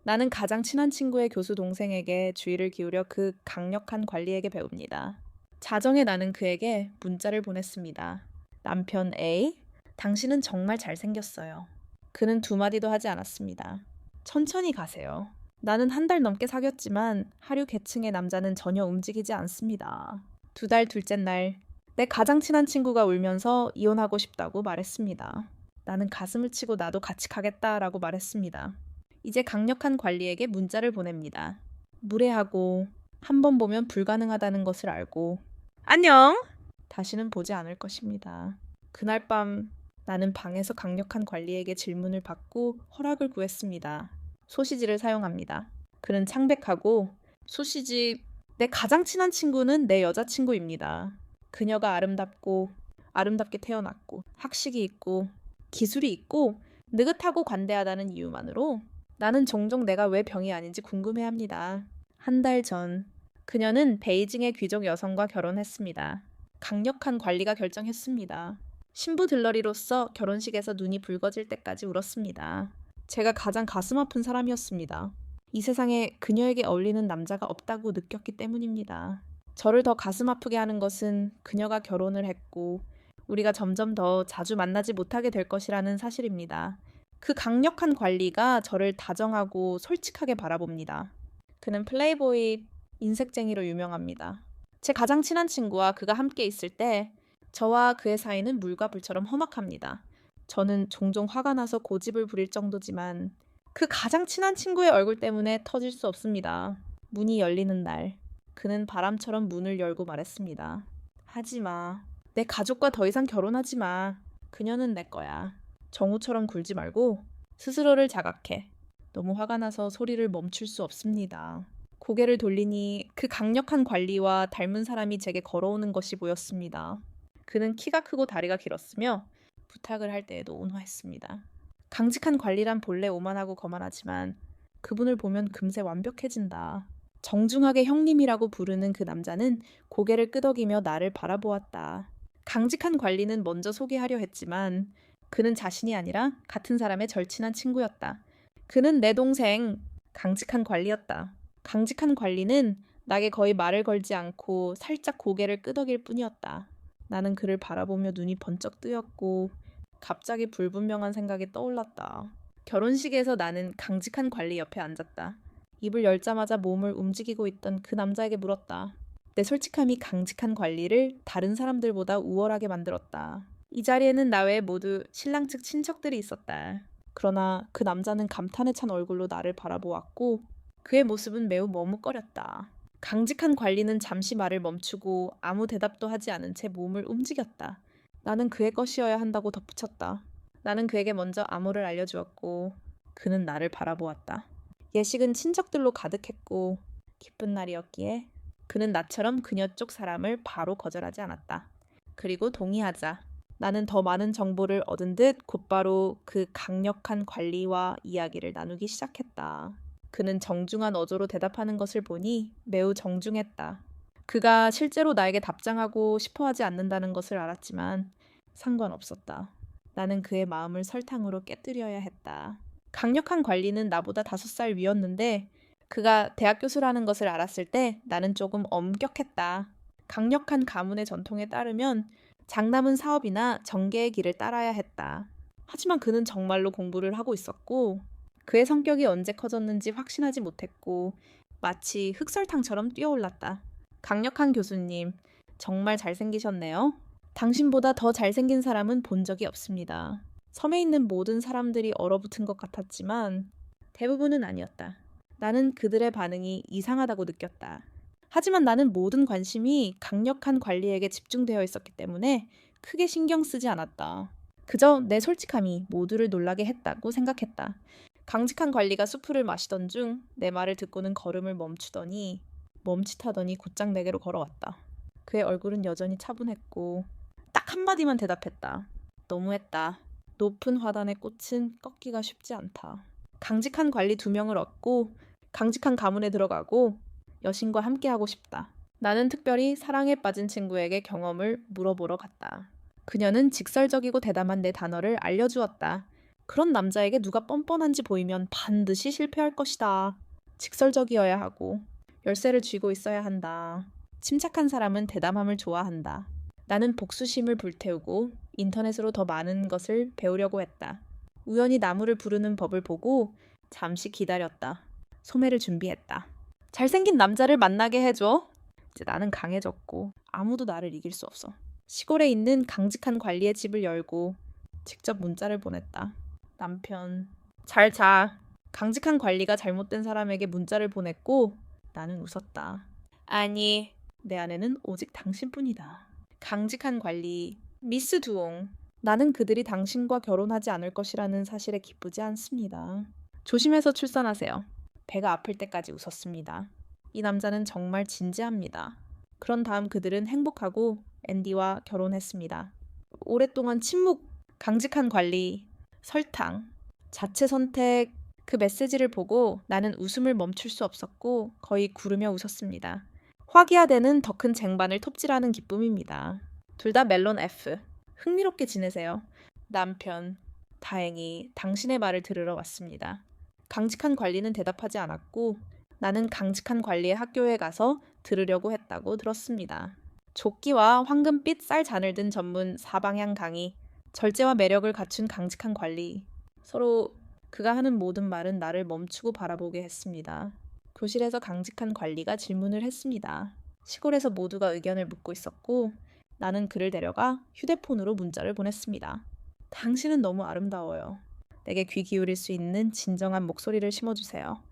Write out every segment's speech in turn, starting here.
나는 가장 친한 친구의 교수 동생에게 주의를 기울여 그 강력한 관리에게 배웁니다. 자정에 나는 그에게 문자를 보냈습니다. 남편 A, 당신은 정말 잘생겼어요. 그는 두 마디도 하지 않았습니다. 천천히 가세요. 나는 한 달 넘게 사귀었지만 하류 계층의 남자는 전혀 움직이지 않습니다. 두 달 둘째 날, 내 가장 친한 친구가 울면서 이혼하고 싶다고 말했습니다. 나는 가슴을 치고 나도 같이 가겠다라고 말했습니다. 이제 강력한 관리에게 문자를 보냅니다. 무례하고 한 번 보면 불가능하다는 것을 알고 안녕! 다시는 보지 않을 것입니다. 그날 밤 나는 방에서 강력한 관리에게 질문을 받고 허락을 구했습니다. 소시지를 사용합니다. 그는 창백하고 소시지 내 가장 친한 친구는 내 여자친구입니다. 그녀가 아름답게 태어났고 학식이 있고 기술이 있고 느긋하고 관대하다는 이유만으로 나는 종종 내가 왜 병이 아닌지 궁금해합니다. 한 달 전 그녀는 베이징의 귀족 여성과 결혼했습니다. 강력한 관리가 결정했습니다. 신부 들러리로서 결혼식에서 눈이 붉어질 때까지 울었습니다. 제가 가장 가슴 아픈 사람이었습니다. 이 세상에 그녀에게 어울리는 남자가 없다고 느꼈기 때문입니다. 저를 더 가슴 아프게 하는 것은 그녀가 결혼을 했고 우리가 점점 더 자주 만나지 못하게 될 것이라는 사실입니다. 그 강력한 관리가 저를 다정하고 솔직하게 바라봅니다. 그는 플레이보이 인색쟁이로 유명합니다. 제 가장 친한 친구와 그가 함께 있을 때 저와 그의 사이는 물과 불처럼 험악합니다. 저는 종종 화가 나서 고집을 부릴 정도지만 그 가장 친한 친구의 얼굴 때문에 터질 수 없습니다. 문이 열리는 날, 그는 바람처럼 문을 열고 말했습니다. 하지 마. 내 가족과 더 이상 결혼하지 마. 그녀는 내 거야. 정우처럼 굴지 말고 스스로를 자각해. 너무 화가 나서 소리를 멈출 수 없습니다. 고개를 돌리니 그 강력한 관리와 닮은 사람이 제게 걸어오는 것이 보였습니다. 그는 키가 크고 다리가 길었으며 부탁을 할 때에도 온화했습니다. 강직한 관리란 본래 오만하고 거만하지만 그분을 보면 금세 완벽해진다. 정중하게 형님이라고 부르는 그 남자는 고개를 끄덕이며 나를 바라보았다. 강직한 관리는 먼저 소개하려 했지만 그는 자신이 아니라 같은 사람의 절친한 친구였다. 그는 내 동생, 강직한 관리였다. 강직한 관리는 나에게 거의 말을 걸지 않고 살짝 고개를 끄덕일 뿐이었다. 나는 그를 바라보며 눈이 번쩍 뜨였고 갑자기 불분명한 생각이 떠올랐다. 결혼식에서 나는 강직한 관리 옆에 앉았다. 입을 열자마자 몸을 움직이고 있던 그 남자에게 물었다. 내 솔직함이 강직한 관리를 다른 사람들보다 우월하게 만들었다. 이 자리에는 나 외에 모두 신랑 측 친척들이 있었다. 그러나 그 남자는 감탄에 찬 얼굴로 나를 바라보았고 그의 모습은 매우 머뭇거렸다. 강직한 관리는 잠시 말을 멈추고 아무 대답도 하지 않은 채 몸을 움직였다. 나는 그의 것이어야 한다고 덧붙였다. 나는 그에게 먼저 암호를 알려주었고 그는 나를 바라보았다. 예식은 친척들로 가득했고 기쁜 날이었기에 그는 나처럼 그녀 쪽 사람을 바로 거절하지 않았다. 그리고 동의하자. 나는 더 많은 정보를 얻은 듯 곧바로 그 강력한 관리와 이야기를 나누기 시작했다. 그는 정중한 어조로 대답하는 것을 보니 매우 정중했다. 그가 실제로 나에게 답장하고 싶어하지 않는다는 것을 알았지만 상관없었다. 나는 그의 마음을 설탕으로 깨뜨려야 했다. 강력한 관리는 나보다 5살 위였는데 그가 대학 교수라는 것을 알았을 때 나는 조금 엄격했다. 강력한 가문의 전통에 따르면 장남은 사업이나 정계의 길을 따라야 했다. 하지만 그는 정말로 공부를 하고 있었고 그의 성격이 언제 커졌는지 확신하지 못했고 마치 흑설탕처럼 뛰어올랐다. 강력한 교수님, 정말 잘생기셨네요. 당신보다 더 잘생긴 사람은 본 적이 없습니다. 섬에 있는 모든 사람들이 얼어붙은 것 같았지만 대부분은 아니었다. 나는 그들의 반응이 이상하다고 느꼈다. 하지만 나는 모든 관심이 강력한 관리에게 집중되어 있었기 때문에 크게 신경 쓰지 않았다. 그저 내 솔직함이 모두를 놀라게 했다고 생각했다. 강직한 관리가 수프를 마시던 중 내 말을 듣고는 걸음을 멈칫하더니 곧장 내게로 걸어왔다. 그의 얼굴은 여전히 차분했고 딱 한마디만 대답했다. 너무했다. 높은 화단의 꽃은 꺾기가 쉽지 않다. 강직한 관리 2명을 얻고 강직한 가문에 들어가고 여신과 함께하고 싶다. 나는 특별히 사랑에 빠진 친구에게 경험을 물어보러 갔다. 그녀는 직설적이고 대담한 내 단어를 알려주었다. 그런 남자에게 누가 뻔뻔한지 보이면 반드시 실패할 것이다. 직설적이어야 하고 열쇠를 쥐고 있어야 한다. 침착한 사람은 대담함을 좋아한다. 나는 복수심을 불태우고 인터넷으로 더 많은 것을 배우려고 했다. 우연히 나무를 부르는 법을 보고 잠시 기다렸다. 소매를 준비했다. 잘생긴 남자를 만나게 해줘. 이제 나는 강해졌고 아무도 나를 이길 수 없어. 시골에 있는 강직한 관리의 집을 열고 직접 문자를 보냈다. 남편, 잘 자. 강직한 관리가 잘못된 사람에게 문자를 보냈고 나는 웃었다. 아니, 내 아내는 오직 당신뿐이다. 강직한 관리, 미스 두옹. 나는 그들이 당신과 결혼하지 않을 것이라는 사실에 기쁘지 않습니다. 조심해서 출산하세요. 배가 아플 때까지 웃었습니다. 이 남자는 정말 진지합니다. 그런 다음 그들은 행복하고 앤디와 결혼했습니다. 오랫동안 침묵, 강직한 관리, 설탕, 자체 선택, 그 메시지를 보고 나는 웃음을 멈출 수 없었고 거의 구르며 웃었습니다. 화기화되는 더 큰 쟁반을 톱질하는 기쁨입니다. 둘 다 멜론 F. 흥미롭게 지내세요. 남편, 다행히 당신의 말을 들으러 왔습니다. 강직한 관리는 대답하지 않았고 나는 강직한 관리의 학교에 가서 들으려고 했다고 들었습니다. 조끼와 황금빛 쌀잔을 든 전문 사방향 강의, 절제와 매력을 갖춘 강직한 관리. 서로 그가 하는 모든 말은 나를 멈추고 바라보게 했습니다. 교실에서 강직한 관리가 질문을 했습니다. 시골에서 모두가 의견을 묻고 있었고 나는 그를 데려가 휴대폰으로 문자를 보냈습니다. 당신은 너무 아름다워요. 내게 귀 기울일 수 있는 진정한 목소리를 심어주세요.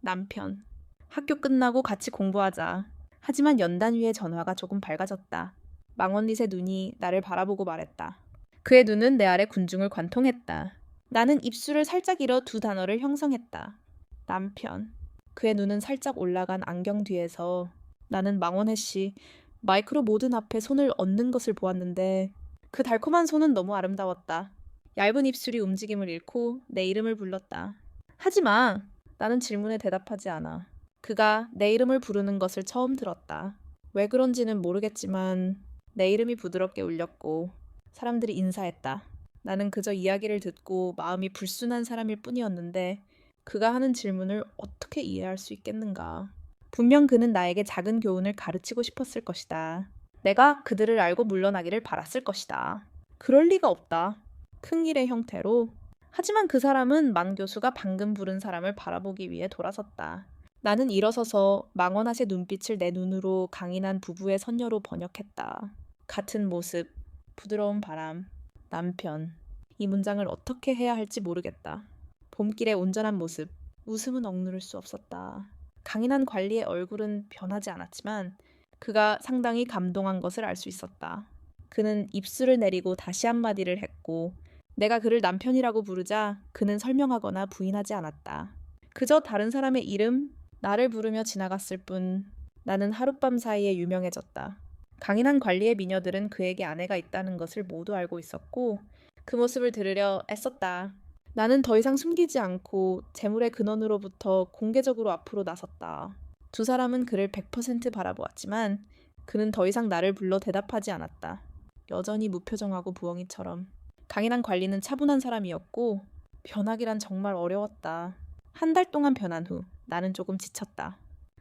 남편, 학교 끝나고 같이 공부하자. 하지만 연단 위의 전화가 조금 밝아졌다. 망원릿의 눈이 나를 바라보고 말했다. 그의 눈은 내 아래 군중을 관통했다. 나는 입술을 살짝 잃어 두 단어를 형성했다. 남편. 그의 눈은 살짝 올라간 안경 뒤에서 나는 망원혜 씨 마이크로 모든 앞에 손을 얹는 것을 보았는데 그 달콤한 손은 너무 아름다웠다. 얇은 입술이 움직임을 잃고 내 이름을 불렀다. 하지마. 나는 질문에 대답하지 않아. 그가 내 이름을 부르는 것을 처음 들었다. 왜 그런지는 모르겠지만 내 이름이 부드럽게 울렸고 사람들이 인사했다. 나는 그저 이야기를 듣고 마음이 불순한 사람일 뿐이었는데 그가 하는 질문을 어떻게 이해할 수 있겠는가. 분명 그는 나에게 작은 교훈을 가르치고 싶었을 것이다. 내가 그들을 알고 물러나기를 바랐을 것이다. 그럴 리가 없다. 큰 일의 형태로. 하지만 그 사람은 만 교수가 방금 부른 사람을 바라보기 위해 돌아섰다. 나는 일어서서 망원하의 눈빛을 내 눈으로 강인한 부부의 선녀로 번역했다. 같은 모습, 부드러운 바람, 남편. 이 문장을 어떻게 해야 할지 모르겠다. 봄길의 온전한 모습, 웃음은 억누를 수 없었다. 강인한 관리의 얼굴은 변하지 않았지만 그가 상당히 감동한 것을 알 수 있었다. 그는 입술을 내리고 다시 한마디를 했고 내가 그를 남편이라고 부르자 그는 설명하거나 부인하지 않았다. 그저 다른 사람의 이름, 나를 부르며 지나갔을 뿐 나는 하룻밤 사이에 유명해졌다. 강인한 관리의 미녀들은 그에게 아내가 있다는 것을 모두 알고 있었고 그 모습을 들으려 애썼다. 나는 더 이상 숨기지 않고 재물의 근원으로부터 공개적으로 앞으로 나섰다. 두 사람은 그를 100% 바라보았지만 그는 더 이상 나를 불러 대답하지 않았다. 여전히 무표정하고 부엉이처럼. 강인한 관리는 차분한 사람이었고 변하기란 정말 어려웠다. 한 달 동안 변한 후 나는 조금 지쳤다.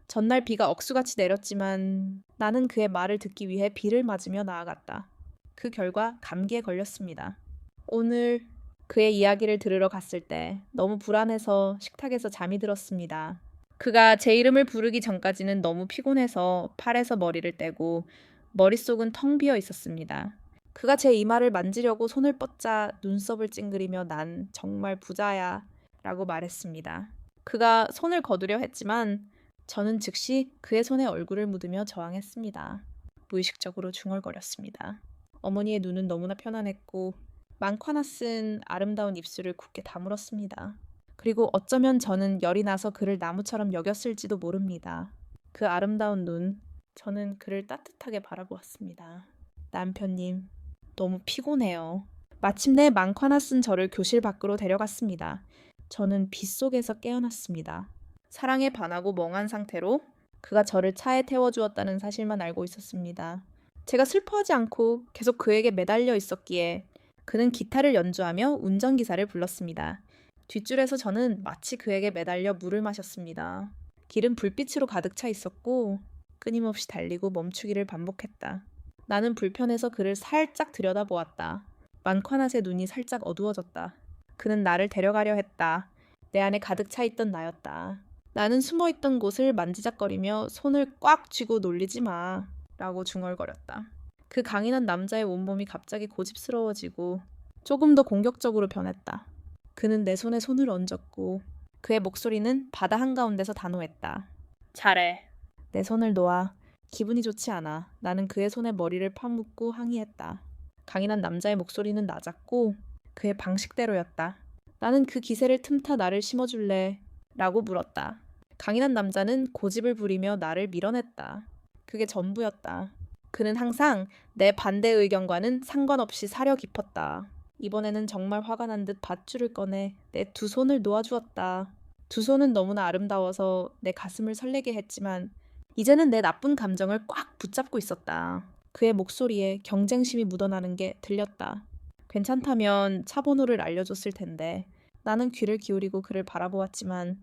전날 비가 억수같이 내렸지만 나는 그의 말을 듣기 위해 비를 맞으며 나아갔다. 그 결과 감기에 걸렸습니다. 오늘 그의 이야기를 들으러 갔을 때 너무 불안해서 식탁에서 잠이 들었습니다. 그가 제 이름을 부르기 전까지는 너무 피곤해서 팔에서 머리를 떼고 머릿속은 텅 비어 있었습니다. 그가 제 이마를 만지려고 손을 뻗자 눈썹을 찡그리며 난 정말 부자야 라고 말했습니다. 그가 손을 거두려 했지만 저는 즉시 그의 손에 얼굴을 묻으며 저항했습니다. 무의식적으로 중얼거렸습니다. 어머니의 눈은 너무나 편안했고 많고 하나 쓴 아름다운 입술을 굳게 다물었습니다. 그리고 어쩌면 저는 열이 나서 그를 나무처럼 여겼을지도 모릅니다. 그 아름다운 눈, 저는 그를 따뜻하게 바라보았습니다. 남편님, 너무 피곤해요. 마침내 많고 하나 쓴 저를 교실 밖으로 데려갔습니다. 저는 빗속에서 깨어났습니다. 사랑에 반하고 멍한 상태로 그가 저를 차에 태워주었다는 사실만 알고 있었습니다. 제가 슬퍼하지 않고 계속 그에게 매달려 있었기에 그는 기타를 연주하며 운전기사를 불렀습니다. 뒷줄에서 저는 마치 그에게 매달려 물을 마셨습니다. 길은 불빛으로 가득 차 있었고 끊임없이 달리고 멈추기를 반복했다. 나는 불편해서 그를 살짝 들여다보았다. 만ኳ낫의 눈이 살짝 어두워졌다. 그는 나를 데려가려 했다. 내 안에 가득 차 있던 나였다. 나는 숨어있던 곳을 만지작거리며 손을 꽉 쥐고 놀리지 마 라고 중얼거렸다. 그 강인한 남자의 온몸이 갑자기 고집스러워지고 조금 더 공격적으로 변했다. 그는 내 손에 손을 얹었고 그의 목소리는 바다 한가운데서 단호했다. 잘해. 내 손을 놓아. 기분이 좋지 않아. 나는 그의 손에 머리를 파묻고 항의했다. 강인한 남자의 목소리는 낮았고 그의 방식대로였다. 나는 그 기세를 틈타 나를 심어줄래? 라고 물었다. 강인한 남자는 고집을 부리며 나를 밀어냈다. 그게 전부였다. 그는 항상 내 반대 의견과는 상관없이 사려 깊었다. 이번에는 정말 화가 난 듯 밧줄을 꺼내 내 두 손을 놓아주었다. 두 손은 너무나 아름다워서 내 가슴을 설레게 했지만 이제는 내 나쁜 감정을 꽉 붙잡고 있었다. 그의 목소리에 경쟁심이 묻어나는 게 들렸다. 괜찮다면 차 번호를 알려줬을 텐데. 나는 귀를 기울이고 그를 바라보았지만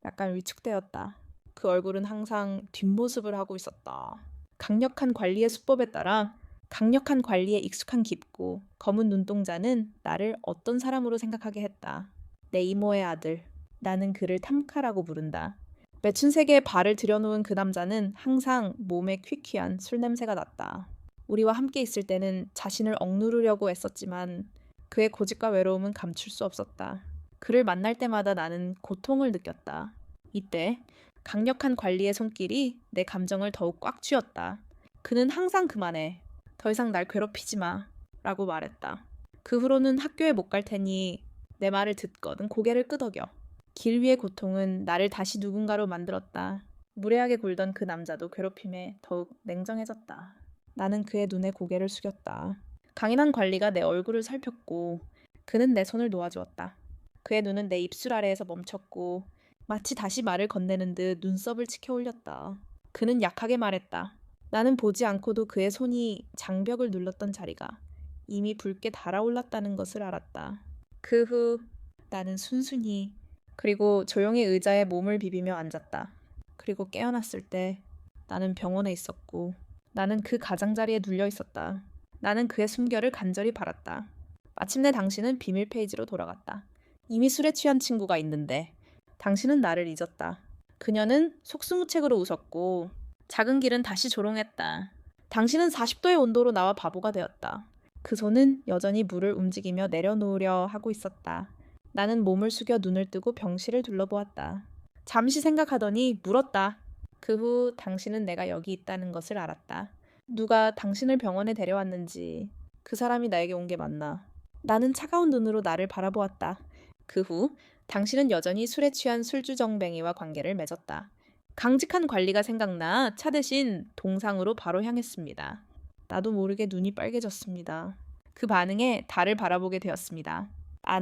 약간 위축되었다. 그 얼굴은 항상 뒷모습을 하고 있었다. 강력한 관리의 수법에 따라 강력한 관리에 익숙한 깊고 검은 눈동자는 나를 어떤 사람으로 생각하게 했다. 내 이모의 아들. 나는 그를 탐카라고 부른다. 매춘색에 발을 들여놓은 그 남자는 항상 몸에 퀴퀴한 술 냄새가 났다. 우리와 함께 있을 때는 자신을 억누르려고 애썼지만 그의 고집과 외로움은 감출 수 없었다. 그를 만날 때마다 나는 고통을 느꼈다. 이때 강력한 관리의 손길이 내 감정을 더욱 꽉 쥐었다. 그는 항상 그만해. 더 이상 날 괴롭히지 마. 라고 말했다. 그 후로는 학교에 못 갈 테니 내 말을 듣거든 고개를 끄덕여. 길 위의 고통은 나를 다시 누군가로 만들었다. 무례하게 굴던 그 남자도 괴롭힘에 더욱 냉정해졌다. 나는 그의 눈에 고개를 숙였다. 강인한 관리가 내 얼굴을 살폈고 그는 내 손을 놓아주었다. 그의 눈은 내 입술 아래에서 멈췄고 마치 다시 말을 건네는 듯 눈썹을 치켜 올렸다. 그는 약하게 말했다. 나는 보지 않고도 그의 손이 장벽을 눌렀던 자리가 이미 붉게 달아올랐다는 것을 알았다. 그 후 나는 순순히 그리고 조용히 의자에 몸을 비비며 앉았다. 그리고 깨어났을 때 나는 병원에 있었고 나는 그 가장자리에 눌려 있었다. 나는 그의 숨결을 간절히 바랐다. 마침내 당신은 비밀 페이지로 돌아갔다. 이미 술에 취한 친구가 있는데 당신은 나를 잊었다. 그녀는 속수무책으로 웃었고 작은 길은 다시 조롱했다. 당신은 40도의 온도로 나와 바보가 되었다. 그 손은 여전히 물을 움직이며 내려놓으려 하고 있었다. 나는 몸을 숙여 눈을 뜨고 병실을 둘러보았다. 잠시 생각하더니 물었다. 그 후 당신은 내가 여기 있다는 것을 알았다. 누가 당신을 병원에 데려왔는지 그 사람이 나에게 온 게 맞나. 나는 차가운 눈으로 나를 바라보았다. 그 후 당신은 여전히 술에 취한 술주정뱅이와 관계를 맺었다. 강직한 관리가 생각나 차 대신 동상으로 바로 향했습니다. 나도 모르게 눈이 빨개졌습니다. 그 반응에 달을 바라보게 되었습니다.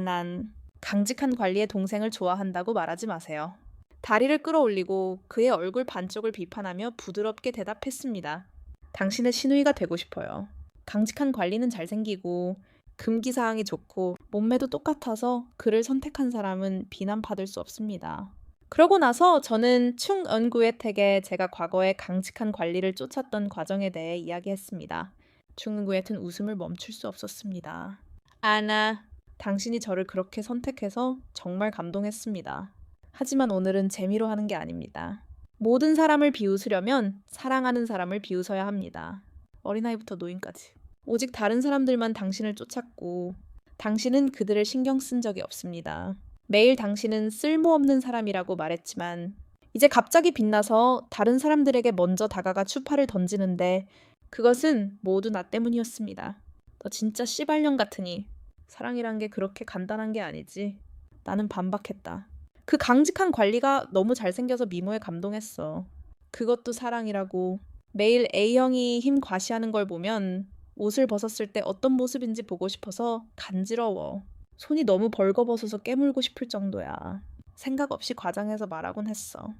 난 강직한 관리의 동생을 좋아한다고 말하지 마세요. 다리를 끌어올리고 그의 얼굴 반쪽을 비판하며 부드럽게 대답했습니다. 당신의 시누이가 되고 싶어요. 강직한 관리는 잘생기고 금기사항이 좋고 몸매도 똑같아서 그를 선택한 사람은 비난받을 수 없습니다. 그러고 나서 저는 충은구에텍에 제가 과거에 강직한 관리를 쫓았던 과정에 대해 이야기했습니다. 충은구에텍은 웃음을 멈출 수 없었습니다. 아나, 당신이 저를 그렇게 선택해서 정말 감동했습니다. 하지만 오늘은 재미로 하는 게 아닙니다. 모든 사람을 비웃으려면 사랑하는 사람을 비웃어야 합니다. 어린아이부터 노인까지. 오직 다른 사람들만 당신을 쫓았고 당신은 그들을 신경 쓴 적이 없습니다. 매일 당신은 쓸모없는 사람이라고 말했지만 이제 갑자기 빛나서 다른 사람들에게 먼저 다가가 추파를 던지는데 그것은 모두 나 때문이었습니다. 너 진짜 씨발년 같으니 사랑이란 게 그렇게 간단한 게 아니지. 나는 반박했다. 그 강직한 관리가 너무 잘생겨서 미모에 감동했어. 그것도 사랑이라고. 매일 A형이 힘 과시하는 걸 보면 옷을 벗었을 때 어떤 모습인지 보고 싶어서 간지러워. 손이 너무 벌거벗어서 깨물고 싶을 정도야. 생각 없이 과장해서 말하곤 했어.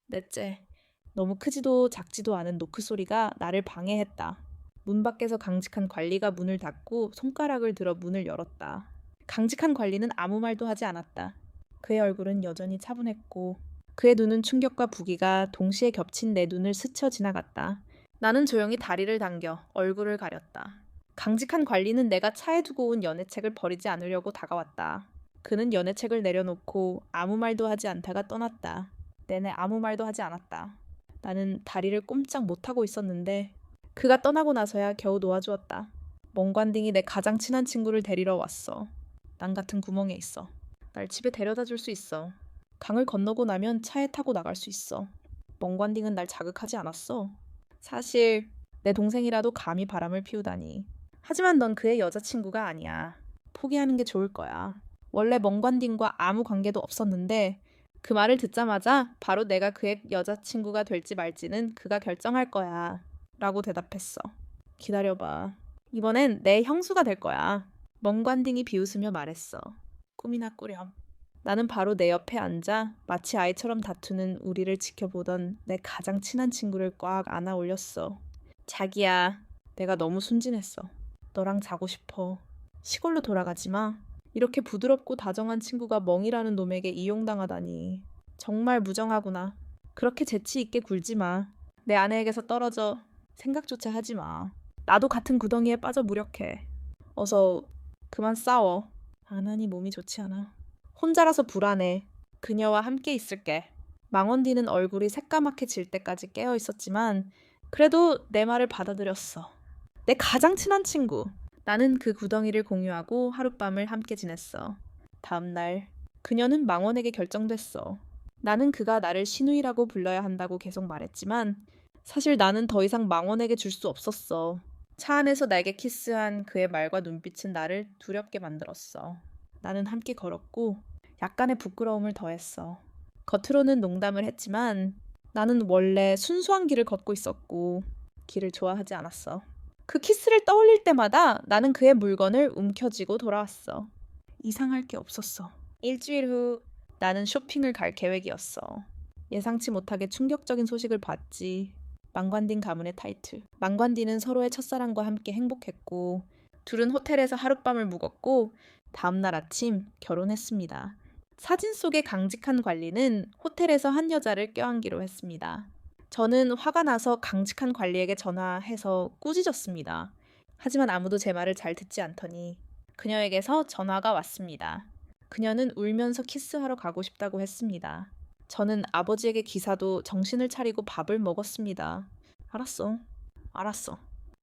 넷째, 너무 크지도 작지도 않은 노크 소리가 나를 방해했다. 문 밖에서 강직한 관리가 문을 닫고 손가락을 들어 문을 열었다. 강직한 관리는 아무 말도 하지 않았다. 그의 얼굴은 여전히 차분했고 그의 눈은 충격과 부기가 동시에 겹친 내 눈을 스쳐 지나갔다. 나는 조용히 다리를 당겨 얼굴을 가렸다. 강직한 관리는 내가 차에 두고 온 연애책을 버리지 않으려고 다가왔다. 그는 연애책을 내려놓고 아무 말도 하지 않다가 떠났다. 내내 아무 말도 하지 않았다. 나는 다리를 꼼짝 못하고 있었는데 그가 떠나고 나서야 겨우 놓아주었다. 멍관딩이 내 가장 친한 친구를 데리러 왔어. 난 같은 구멍에 있어. 날 집에 데려다 줄 수 있어. 강을 건너고 나면 차에 타고 나갈 수 있어. 멍관딩은 날 자극하지 않았어. 사실 내 동생이라도 감히 바람을 피우다니. 하지만 넌 그의 여자친구가 아니야. 포기하는 게 좋을 거야. 원래 멍관딩과 아무 관계도 없었는데 그 말을 듣자마자 바로 내가 그의 여자친구가 될지 말지는 그가 결정할 거야. 라고 대답했어. 기다려봐. 이번엔 내 형수가 될 거야. 멍관딩이 비웃으며 말했어. 꿈이나 꾸렴. 나는 바로 내 옆에 앉아 마치 아이처럼 다투는 우리를 지켜보던 내 가장 친한 친구를 꽉 안아 올렸어. 자기야, 내가 너무 순진했어. 너랑 자고 싶어. 시골로 돌아가지 마. 이렇게 부드럽고 다정한 친구가 멍이라는 놈에게 이용당하다니. 정말 무정하구나. 그렇게 재치 있게 굴지 마. 내 아내에게서 떨어져 생각조차 하지 마. 나도 같은 구덩이에 빠져 무력해. 어서 그만 싸워. 안 하니 몸이 좋지 않아. 혼자라서 불안해. 그녀와 함께 있을게. 망원디는 얼굴이 새까맣게 질 때까지 깨어 있었지만 그래도 내 말을 받아들였어. 내 가장 친한 친구. 나는 그 구덩이를 공유하고 하룻밤을 함께 지냈어. 다음 날 그녀는 망원에게 결정됐어. 나는 그가 나를 시누이라고 불러야 한다고 계속 말했지만 사실 나는 더 이상 망원에게 줄 수 없었어. 차 안에서 날개 키스한 그의 말과 눈빛은 나를 두렵게 만들었어. 나는 함께 걸었고 약간의 부끄러움을 더했어. 겉으로는 농담을 했지만 나는 원래 순수한 길을 걷고 있었고 길을 좋아하지 않았어. 그 키스를 떠올릴 때마다 나는 그의 물건을 움켜쥐고 돌아왔어. 이상할 게 없었어. 일주일 후 나는 쇼핑을 갈 계획이었어. 예상치 못하게 충격적인 소식을 봤지. 망관딘 가문의 타이틀. 망관딘은 서로의 첫사랑과 함께 행복했고 둘은 호텔에서 하룻밤을 묵었고 다음날 아침 결혼했습니다. 사진 속의 강직한 관리는 호텔에서 한 여자를 껴안기로 했습니다. 저는 화가 나서 강직한 관리에게 전화해서 꾸짖었습니다. 하지만 아무도 제 말을 잘 듣지 않더니 그녀에게서 전화가 왔습니다. 그녀는 울면서 키스하러 가고 싶다고 했습니다. 저는 아버지에게 기사도 정신을 차리고 밥을 먹었습니다. 알았어.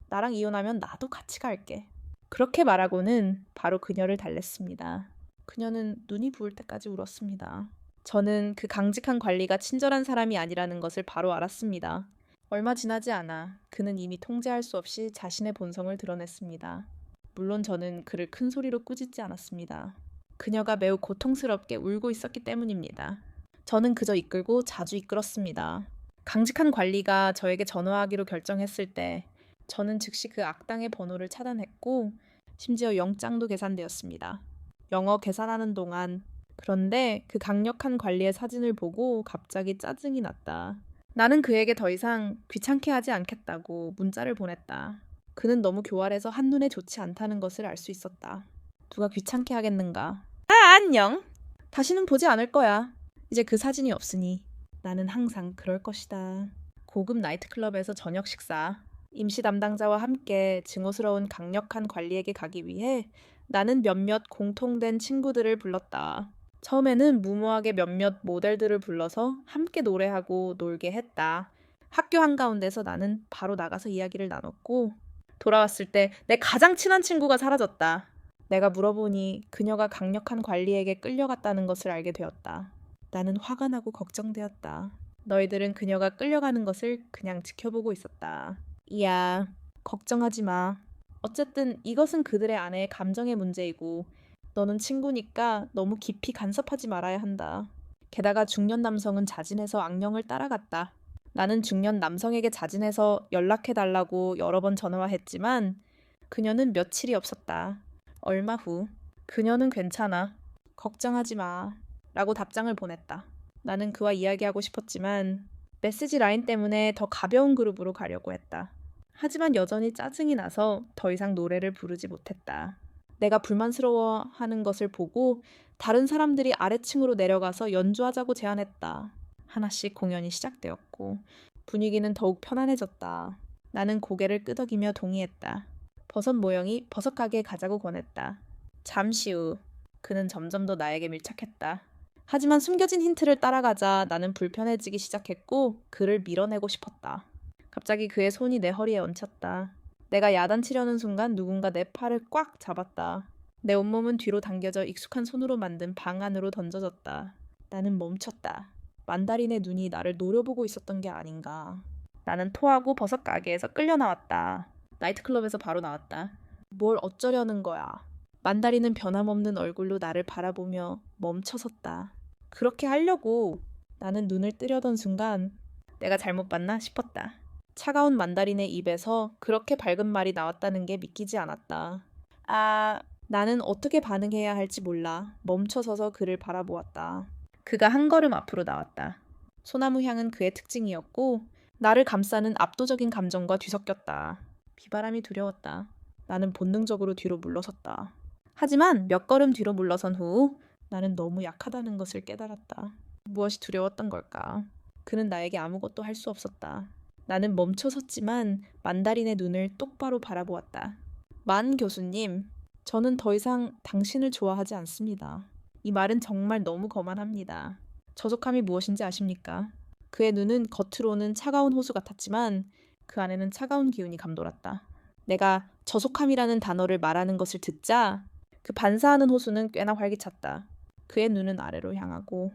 나랑 이혼하면 나도 같이 갈게. 그렇게 말하고는 바로 그녀를 달랬습니다. 그녀는 눈이 부을 때까지 울었습니다. 저는 그 강직한 관리가 친절한 사람이 아니라는 것을 바로 알았습니다. 얼마 지나지 않아 그는 이미 통제할 수 없이 자신의 본성을 드러냈습니다. 물론 저는 그를 큰 소리로 꾸짖지 않았습니다. 그녀가 매우 고통스럽게 울고 있었기 때문입니다. 저는 그저 이끌고 자주 이끌었습니다. 강직한 관리가 저에게 전화하기로 결정했을 때 저는 즉시 그 악당의 번호를 차단했고 심지어 영장도 계산되었습니다. 영어 계산하는 동안 그런데 그 강력한 관리의 사진을 보고 갑자기 짜증이 났다. 나는 그에게 더 이상 귀찮게 하지 않겠다고 문자를 보냈다. 그는 너무 교활해서 한눈에 좋지 않다는 것을 알 수 있었다. 누가 귀찮게 하겠는가. 안녕. 다시는 보지 않을 거야. 이제 그 사진이 없으니 나는 항상 그럴 것이다. 고급 나이트클럽에서 저녁 식사. 임시 담당자와 함께 증오스러운 강력한 관리에게 가기 위해 나는 몇몇 공통된 친구들을 불렀다. 처음에는 무모하게 몇몇 모델들을 불러서 함께 노래하고 놀게 했다. 학교 한가운데서 나는 바로 나가서 이야기를 나눴고 돌아왔을 때 내 가장 친한 친구가 사라졌다. 내가 물어보니 그녀가 강력한 관리에게 끌려갔다는 것을 알게 되었다. 나는 화가 나고 걱정되었다. 너희들은 그녀가 끌려가는 것을 그냥 지켜보고 있었다. 이야, 걱정하지 마. 어쨌든 이것은 그들의 안에 감정의 문제이고 너는 친구니까 너무 깊이 간섭하지 말아야 한다. 게다가 중년 남성은 자진해서 악령을 따라갔다. 나는 중년 남성에게 자진해서 연락해달라고 여러 번 전화했지만 그녀는 며칠이 없었다. 얼마 후 그녀는 괜찮아. 걱정하지 마. 라고 답장을 보냈다. 나는 그와 이야기하고 싶었지만 메시지 라인 때문에 더 가벼운 그룹으로 가려고 했다. 하지만 여전히 짜증이 나서 더 이상 노래를 부르지 못했다. 내가 불만스러워하는 것을 보고 다른 사람들이 아래층으로 내려가서 연주하자고 제안했다. 하나씩 공연이 시작되었고 분위기는 더욱 편안해졌다. 나는 고개를 끄덕이며 동의했다. 버섯 모형이 버섯 가게에 가자고 권했다. 잠시 후 그는 점점 더 나에게 밀착했다. 하지만 숨겨진 힌트를 따라가자 나는 불편해지기 시작했고 그를 밀어내고 싶었다. 갑자기 그의 손이 내 허리에 얹혔다. 내가 야단치려는 순간 누군가 내 팔을 꽉 잡았다. 내 온몸은 뒤로 당겨져 익숙한 손으로 만든 방 안으로 던져졌다. 나는 멈췄다. 만다린의 눈이 나를 노려보고 있었던 게 아닌가. 나는 토하고 버섯 가게에서 끌려 나왔다. 나이트클럽에서 바로 나왔다. 뭘 어쩌려는 거야. 만다린은 변함없는 얼굴로 나를 바라보며 멈춰섰다. 그렇게 하려고. 나는 눈을 뜨려던 순간 내가 잘못 봤나 싶었다. 차가운 만다린의 입에서 그렇게 밝은 말이 나왔다는 게 믿기지 않았다. 나는 어떻게 반응해야 할지 몰라 멈춰서서 그를 바라보았다. 그가 한 걸음 앞으로 나왔다. 소나무 향은 그의 특징이었고 나를 감싸는 압도적인 감정과 뒤섞였다. 비바람이 두려웠다. 나는 본능적으로 뒤로 물러섰다. 하지만 몇 걸음 뒤로 물러선 후 나는 너무 약하다는 것을 깨달았다. 무엇이 두려웠던 걸까? 그는 나에게 아무것도 할 수 없었다. 나는 멈춰섰지만 만다린의 눈을 똑바로 바라보았다. 만 교수님, 저는 더 이상 당신을 좋아하지 않습니다. 이 말은 정말 너무 거만합니다. 저속함이 무엇인지 아십니까? 그의 눈은 겉으로는 차가운 호수 같았지만 그 안에는 차가운 기운이 감돌았다. 내가 저속함이라는 단어를 말하는 것을 듣자 그 반사하는 호수는 꽤나 활기찼다. 그의 눈은 아래로 향하고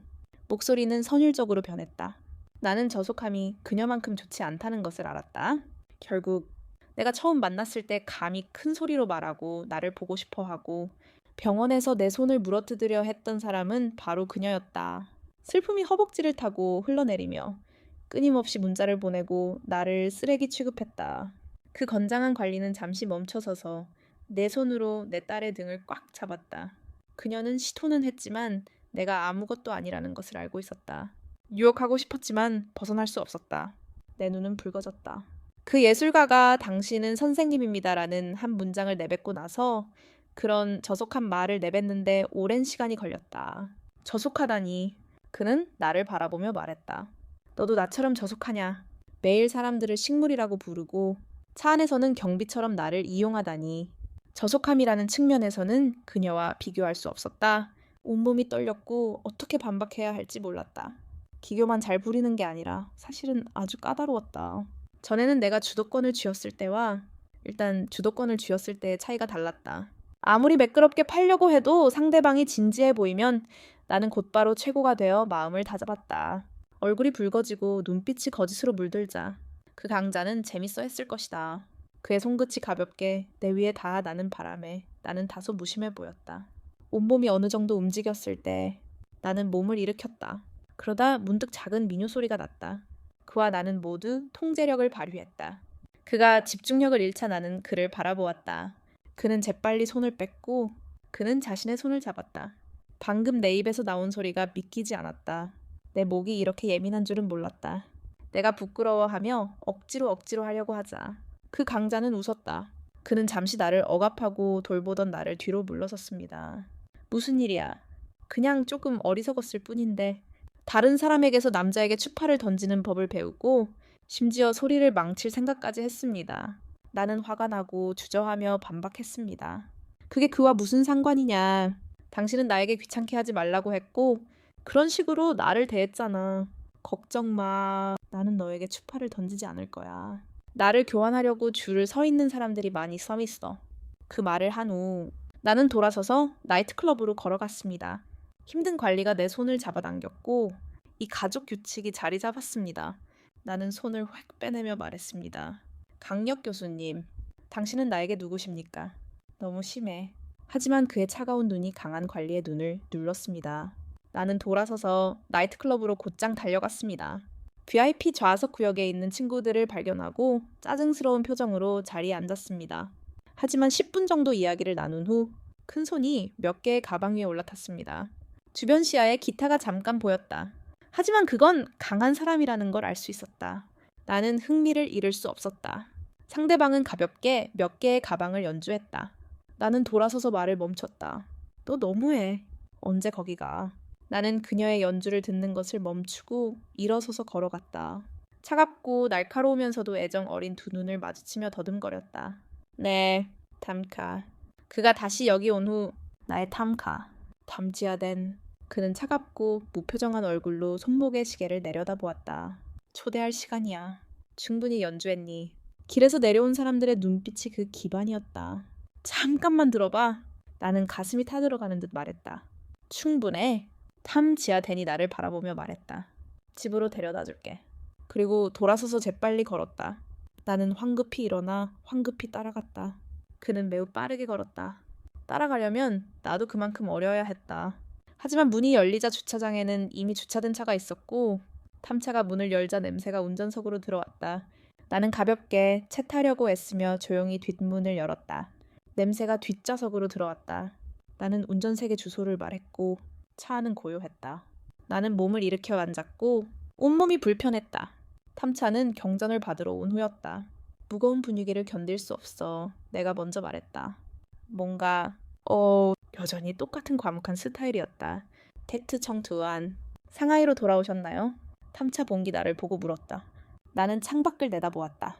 목소리는 선율적으로 변했다. 나는 저속함이 그녀만큼 좋지 않다는 것을 알았다. 결국 내가 처음 만났을 때 감히 큰 소리로 말하고 나를 보고 싶어 하고 병원에서 내 손을 물어뜯으려 했던 사람은 바로 그녀였다. 슬픔이 허벅지를 타고 흘러내리며 끊임없이 문자를 보내고 나를 쓰레기 취급했다. 그 건장한 관리는 잠시 멈춰서서 내 손으로 내 딸의 등을 꽉 잡았다. 그녀는 시도는 했지만 내가 아무것도 아니라는 것을 알고 있었다. 유혹하고 싶었지만 벗어날 수 없었다. 내 눈은 붉어졌다. 그 예술가가 당신은 선생님입니다라는 한 문장을 내뱉고 나서 그런 저속한 말을 내뱉는데 오랜 시간이 걸렸다. 저속하다니. 그는 나를 바라보며 말했다. 너도 나처럼 저속하냐. 매일 사람들을 식물이라고 부르고 차 안에서는 경비처럼 나를 이용하다니. 저속함이라는 측면에서는 그녀와 비교할 수 없었다. 온몸이 떨렸고 어떻게 반박해야 할지 몰랐다. 기교만 잘 부리는 게 아니라 사실은 아주 까다로웠다. 전에는 내가 주도권을 쥐었을 때와 일단 주도권을 쥐었을 때의 차이가 달랐다. 아무리 매끄럽게 팔려고 해도 상대방이 진지해 보이면 나는 곧바로 최고가 되어 마음을 다잡았다. 얼굴이 붉어지고 눈빛이 거짓으로 물들자 그 강자는 재밌어 했을 것이다. 그의 손끝이 가볍게 내 위에 닿아나는 바람에 나는 다소 무심해 보였다. 온몸이 어느 정도 움직였을 때 나는 몸을 일으켰다. 그러다 문득 작은 민요 소리가 났다. 그와 나는 모두 통제력을 발휘했다. 그가 집중력을 잃자 나는 그를 바라보았다. 그는 재빨리 손을 뺐고 그는 자신의 손을 잡았다. 방금 내 입에서 나온 소리가 믿기지 않았다. 내 목이 이렇게 예민한 줄은 몰랐다. 내가 부끄러워하며 억지로 하려고 하자. 그 강자는 웃었다. 그는 잠시 나를 억압하고 돌보던 나를 뒤로 물러섰습니다. 무슨 일이야? 그냥 조금 어리석었을 뿐인데 다른 사람에게서 남자에게 추파를 던지는 법을 배우고 심지어 소리를 망칠 생각까지 했습니다. 나는 화가 나고 주저하며 반박했습니다. 그게 그와 무슨 상관이냐. 당신은 나에게 귀찮게 하지 말라고 했고 그런 식으로 나를 대했잖아. 걱정 마. 나는 너에게 추파를 던지지 않을 거야. 나를 교환하려고 줄을 서 있는 사람들이 많이 서 있어. 그 말을 한 후 나는 돌아서서 나이트클럽으로 걸어갔습니다. 힘든 관리가 내 손을 잡아당겼고 이 가족 규칙이 자리 잡았습니다. 나는 손을 획 빼내며 말했습니다. 강력 교수님, 당신은 나에게 누구십니까? 너무 심해. 하지만 그의 차가운 눈이 강한 관리의 눈을 눌렀습니다. 나는 돌아서서 나이트클럽으로 곧장 달려갔습니다. VIP 좌석 구역에 있는 친구들을 발견하고 짜증스러운 표정으로 자리에 앉았습니다. 하지만 10분 정도 이야기를 나눈 후 큰 손이 몇 개의 가방 위에 올라탔습니다. 주변 시야에 기타가 잠깐 보였다. 하지만 그건 강한 사람이라는 걸 알 수 있었다. 나는 흥미를 잃을 수 없었다. 상대방은 가볍게 몇 개의 가방을 연주했다. 나는 돌아서서 말을 멈췄다. 너 너무해. 언제 거기 가? 나는 그녀의 연주를 듣는 것을 멈추고 일어서서 걸어갔다. 차갑고 날카로우면서도 애정 어린 두 눈을 마주치며 더듬거렸다. 네, 탐카. 그가 다시 여기 온 후 나의 탐카. 담지아된 그는 차갑고 무표정한 얼굴로 손목의 시계를 내려다보았다. 초대할 시간이야. 충분히 연주했니? 길에서 내려온 사람들의 눈빛이 그 기반이었다. 잠깐만 들어봐. 나는 가슴이 타들어가는 듯 말했다. 충분해. 탐지아덴이 나를 바라보며 말했다. 집으로 데려다 줄게. 그리고 돌아서서 재빨리 걸었다. 나는 황급히 일어나 황급히 따라갔다. 그는 매우 빠르게 걸었다. 따라가려면 나도 그만큼 어려야 했다. 하지만 문이 열리자 주차장에는 이미 주차된 차가 있었고 탐차가 문을 열자 냄새가 운전석으로 들어왔다. 나는 가볍게 채 타려고 애쓰며 조용히 뒷문을 열었다. 냄새가 뒷좌석으로 들어왔다. 나는 운전석의 주소를 말했고 차 안은 고요했다. 나는 몸을 일으켜 앉았고 온몸이 불편했다. 탐차는 경전을 받으러 온 후였다. 무거운 분위기를 견딜 수 없어 내가 먼저 말했다. 뭔가 여전히 똑같은 과묵한 스타일이었다. 텍트 청투안. 상하이로 돌아오셨나요? 탐차 봉기 나를 보고 물었다. 나는 창밖을 내다보았다.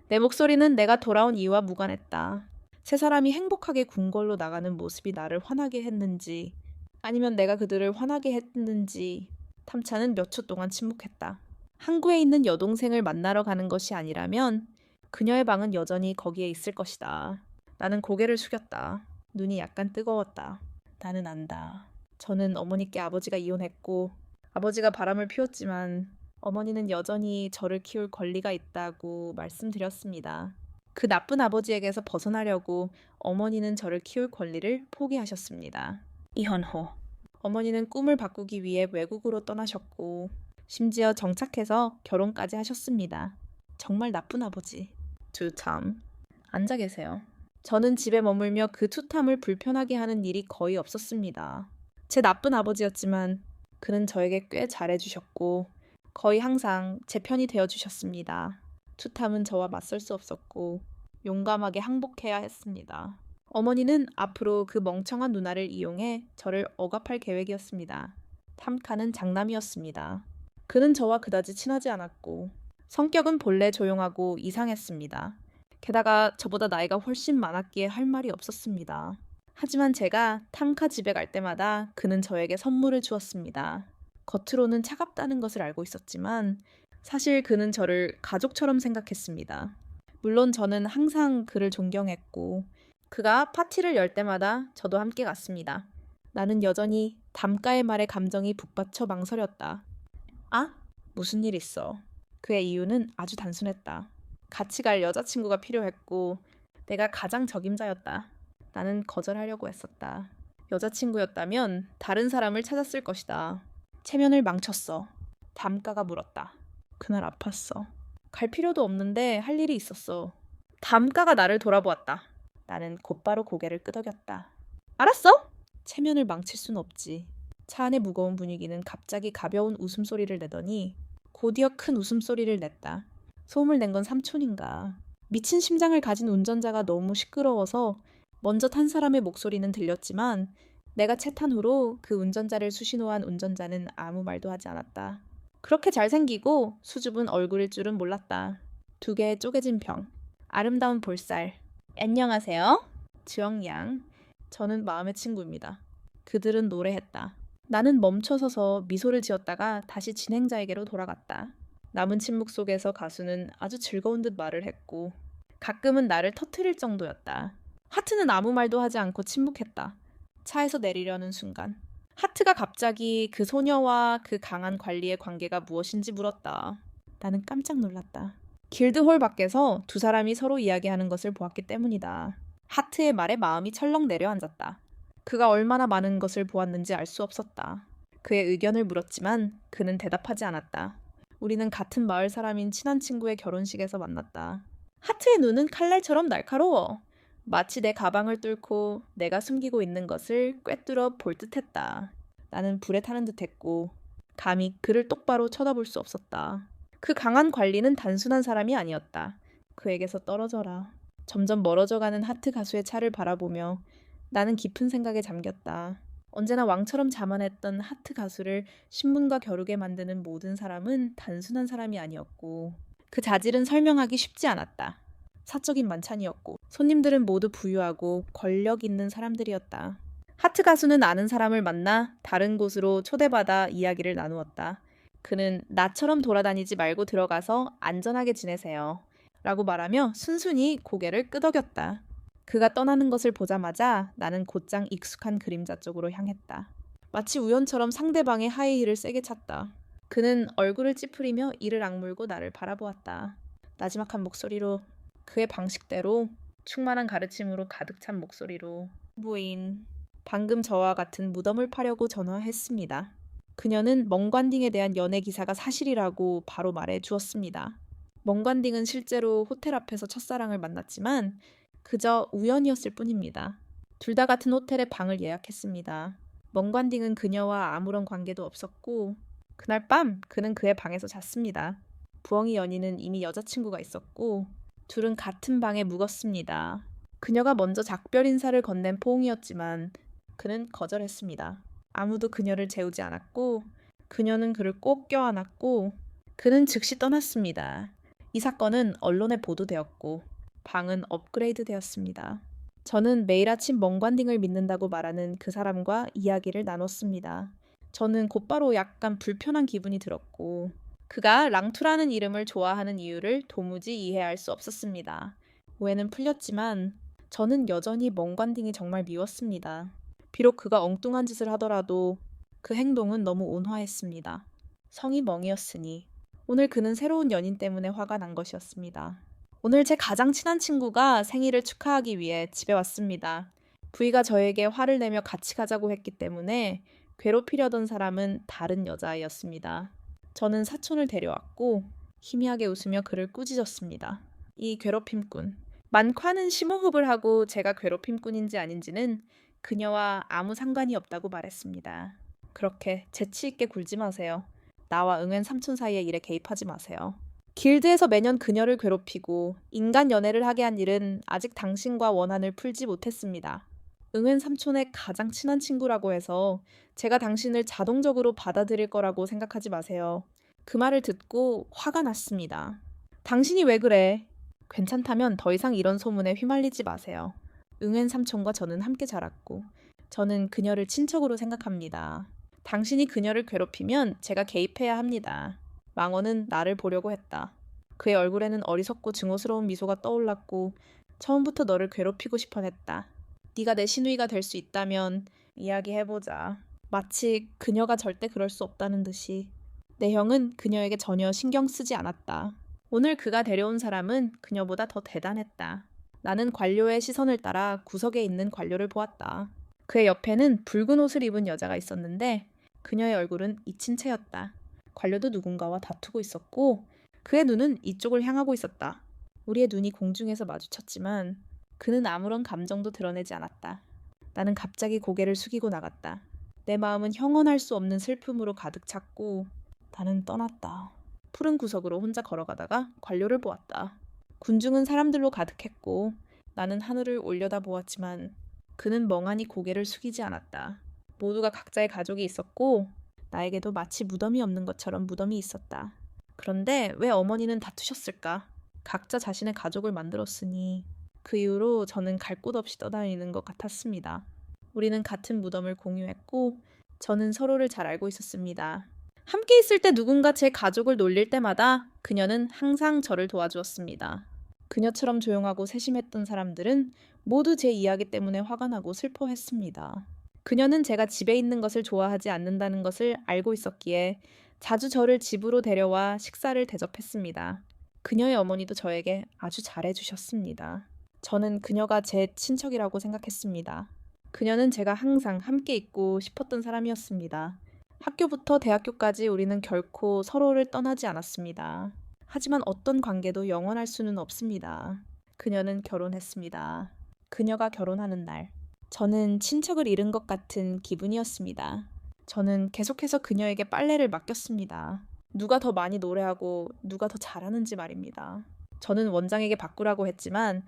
내 목소리는 내가 돌아온 이유와 무관했다. 세 사람이 행복하게 궁궐로 나가는 모습이 나를 화나게 했는지 아니면 내가 그들을 화나게 했는지 탐차는 몇 초 동안 침묵했다. 항구에 있는 여동생을 만나러 가는 것이 아니라면 그녀의 방은 여전히 거기에 있을 것이다. 나는 고개를 숙였다. 눈이 약간 뜨거웠다. 나는 안다. 저는 어머니께 아버지가 이혼했고 아버지가 바람을 피웠지만 어머니는 여전히 저를 키울 권리가 있다고 말씀드렸습니다. 그 나쁜 아버지에게서 벗어나려고 어머니는 저를 키울 권리를 포기하셨습니다. 이혼 후 어머니는 꿈을 바꾸기 위해 외국으로 떠나셨고 심지어 정착해서 결혼까지 하셨습니다. 정말 나쁜 아버지. 투탐. 앉아 계세요. 저는 집에 머물며 그 투탐을 불편하게 하는 일이 거의 없었습니다. 제 나쁜 아버지였지만 그는 저에게 꽤 잘해주셨고 거의 항상 제 편이 되어주셨습니다. 투탐은 저와 맞설 수 없었고 용감하게 항복해야 했습니다. 어머니는 앞으로 그 멍청한 누나를 이용해 저를 억압할 계획이었습니다. 탐카는 장남이었습니다. 그는 저와 그다지 친하지 않았고 성격은 본래 조용하고 이상했습니다. 게다가 저보다 나이가 훨씬 많았기에 할 말이 없었습니다. 하지만 제가 탐카 집에 갈 때마다 그는 저에게 선물을 주었습니다. 겉으로는 차갑다는 것을 알고 있었지만 사실 그는 저를 가족처럼 생각했습니다. 물론 저는 항상 그를 존경했고 그가 파티를 열 때마다 저도 함께 갔습니다. 나는 여전히 담가의 말에 감정이 북받쳐 망설였다. 아? 무슨 일 있어? 그의 이유는 아주 단순했다. 같이 갈 여자친구가 필요했고 내가 가장 적임자였다. 나는 거절하려고 했었다. 여자친구였다면 다른 사람을 찾았을 것이다. 체면을 망쳤어. 담가가 물었다. 그날 아팠어. 갈 필요도 없는데 할 일이 있었어. 담가가 나를 돌아보았다. 나는 곧바로 고개를 끄덕였다. 알았어? 체면을 망칠 순 없지. 차 안의 무거운 분위기는 갑자기 가벼운 웃음소리를 내더니 곧이어 큰 웃음소리를 냈다. 소음을 낸 건 삼촌인가. 미친 심장을 가진 운전자가 너무 시끄러워서 먼저 탄 사람의 목소리는 들렸지만 내가 채 탄 후로 그 운전자를 수신호한 운전자는 아무 말도 하지 않았다. 그렇게 잘생기고 수줍은 얼굴일 줄은 몰랐다. 두 개의 쪼개진 병. 아름다운 볼살. 안녕하세요. 주영양. 저는 마음의 친구입니다. 그들은 노래했다. 나는 멈춰서서 미소를 지었다가 다시 진행자에게로 돌아갔다. 남은 침묵 속에서 가수는 아주 즐거운 듯 말을 했고 가끔은 나를 터트릴 정도였다. 하트는 아무 말도 하지 않고 침묵했다. 차에서 내리려는 순간 하트가 갑자기 그 소녀와 그 강한 관리의 관계가 무엇인지 물었다. 나는 깜짝 놀랐다. 길드홀 밖에서 두 사람이 서로 이야기하는 것을 보았기 때문이다. 하트의 말에 마음이 철렁 내려앉았다. 그가 얼마나 많은 것을 보았는지 알 수 없었다. 그의 의견을 물었지만 그는 대답하지 않았다. 우리는 같은 마을 사람인 친한 친구의 결혼식에서 만났다. 하트의 눈은 칼날처럼 날카로워. 마치 내 가방을 뚫고 내가 숨기고 있는 것을 꿰뚫어 볼 듯했다. 나는 불에 타는 듯했고 감히 그를 똑바로 쳐다볼 수 없었다. 그 강한 관리는 단순한 사람이 아니었다. 그에게서 떨어져라. 점점 멀어져가는 하트 가수의 차를 바라보며 나는 깊은 생각에 잠겼다. 언제나 왕처럼 자만했던 하트 가수를 신분과 겨루게 만드는 모든 사람은 단순한 사람이 아니었고 그 자질은 설명하기 쉽지 않았다. 사적인 만찬이었고 손님들은 모두 부유하고 권력 있는 사람들이었다. 하트 가수는 아는 사람을 만나 다른 곳으로 초대받아 이야기를 나누었다. 그는 나처럼 돌아다니지 말고 들어가서 안전하게 지내세요. 라고 말하며 순순히 고개를 끄덕였다. 그가 떠나는 것을 보자마자 나는 곧장 익숙한 그림자 쪽으로 향했다. 마치 우연처럼 상대방의 하이힐을 세게 찼다. 그는 얼굴을 찌푸리며 이를 악물고 나를 바라보았다. 나지막한 목소리로, 그의 방식대로, 충만한 가르침으로 가득 찬 목소리로, 부인, 방금 저와 같은 무덤을 파려고 전화했습니다. 그녀는 멍관딩에 대한 연애 기사가 사실이라고 바로 말해 주었습니다. 멍관딩은 실제로 호텔 앞에서 첫사랑을 만났지만 그저 우연이었을 뿐입니다. 둘 다 같은 호텔에 방을 예약했습니다. 멍관딩은 그녀와 아무런 관계도 없었고 그날 밤 그는 그의 방에서 잤습니다. 부엉이 연인은 이미 여자친구가 있었고 둘은 같은 방에 묵었습니다. 그녀가 먼저 작별 인사를 건넨 포옹이었지만 그는 거절했습니다. 아무도 그녀를 재우지 않았고 그녀는 그를 꼭 껴안았고 그는 즉시 떠났습니다. 이 사건은 언론에 보도되었고 방은 업그레이드 되었습니다. 저는 매일 아침 멍관딩을 믿는다고 말하는 그 사람과 이야기를 나눴습니다. 저는 곧바로 약간 불편한 기분이 들었고 그가 랑투라는 이름을 좋아하는 이유를 도무지 이해할 수 없었습니다. 오해는 풀렸지만 저는 여전히 멍관딩이 정말 미웠습니다. 비록 그가 엉뚱한 짓을 하더라도 그 행동은 너무 온화했습니다. 성이 멍이었으니 오늘 그는 새로운 연인 때문에 화가 난 것이었습니다. 오늘 제 가장 친한 친구가 생일을 축하하기 위해 집에 왔습니다. 부이가 저에게 화를 내며 같이 가자고 했기 때문에 괴롭히려던 사람은 다른 여자아이였습니다. 저는 사촌을 데려왔고 희미하게 웃으며 그를 꾸짖었습니다. 이 괴롭힘꾼. 많고는 심호흡을 하고 제가 괴롭힘꾼인지 아닌지는 그녀와 아무 상관이 없다고 말했습니다. 그렇게 재치 있게 굴지 마세요. 나와 응엔 삼촌 사이의 일에 개입하지 마세요. 길드에서 매년 그녀를 괴롭히고 인간 연애를 하게 한 일은 아직 당신과 원한을 풀지 못했습니다. 응엔 삼촌의 가장 친한 친구라고 해서 제가 당신을 자동적으로 받아들일 거라고 생각하지 마세요. 그 말을 듣고 화가 났습니다. 당신이 왜 그래? 괜찮다면 더 이상 이런 소문에 휘말리지 마세요. 응엔 삼촌과 저는 함께 자랐고 저는 그녀를 친척으로 생각합니다. 당신이 그녀를 괴롭히면 제가 개입해야 합니다. 망원은 나를 보려고 했다. 그의 얼굴에는 어리석고 증오스러운 미소가 떠올랐고 처음부터 너를 괴롭히고 싶어 했다. 네가 내 시누이가 될 수 있다면 이야기해보자. 마치 그녀가 절대 그럴 수 없다는 듯이. 내 형은 그녀에게 전혀 신경 쓰지 않았다. 오늘 그가 데려온 사람은 그녀보다 더 대단했다. 나는 관료의 시선을 따라 구석에 있는 관료를 보았다. 그의 옆에는 붉은 옷을 입은 여자가 있었는데 그녀의 얼굴은 잊힌 채였다. 관료도 누군가와 다투고 있었고 그의 눈은 이쪽을 향하고 있었다. 우리의 눈이 공중에서 마주쳤지만 그는 아무런 감정도 드러내지 않았다. 나는 갑자기 고개를 숙이고 나갔다. 내 마음은 형언할 수 없는 슬픔으로 가득 찼고 나는 떠났다. 푸른 구석으로 혼자 걸어가다가 관료를 보았다. 군중은 사람들로 가득했고 나는 하늘을 올려다보았지만 그는 멍하니 고개를 숙이지 않았다. 모두가 각자의 가족이 있었고 나에게도 마치 무덤이 없는 것처럼 무덤이 있었다. 그런데 왜 어머니는 다투셨을까? 각자 자신의 가족을 만들었으니 그 이후로 저는 갈 곳 없이 떠다니는 것 같았습니다. 우리는 같은 무덤을 공유했고 저는 서로를 잘 알고 있었습니다. 함께 있을 때 누군가 제 가족을 놀릴 때마다 그녀는 항상 저를 도와주었습니다. 그녀처럼 조용하고 세심했던 사람들은 모두 제 이야기 때문에 화가 나고 슬퍼했습니다. 그녀는 제가 집에 있는 것을 좋아하지 않는다는 것을 알고 있었기에 자주 저를 집으로 데려와 식사를 대접했습니다. 그녀의 어머니도 저에게 아주 잘해주셨습니다. 저는 그녀가 제 친척이라고 생각했습니다. 그녀는 제가 항상 함께 있고 싶었던 사람이었습니다. 학교부터 대학교까지 우리는 결코 서로를 떠나지 않았습니다. 하지만 어떤 관계도 영원할 수는 없습니다. 그녀는 결혼했습니다. 그녀가 결혼하는 날, 저는 친척을 잃은 것 같은 기분이었습니다. 저는 계속해서 그녀에게 빨래를 맡겼습니다. 누가 더 많이 노래하고 누가 더 잘하는지 말입니다. 저는 원장에게 바꾸라고 했지만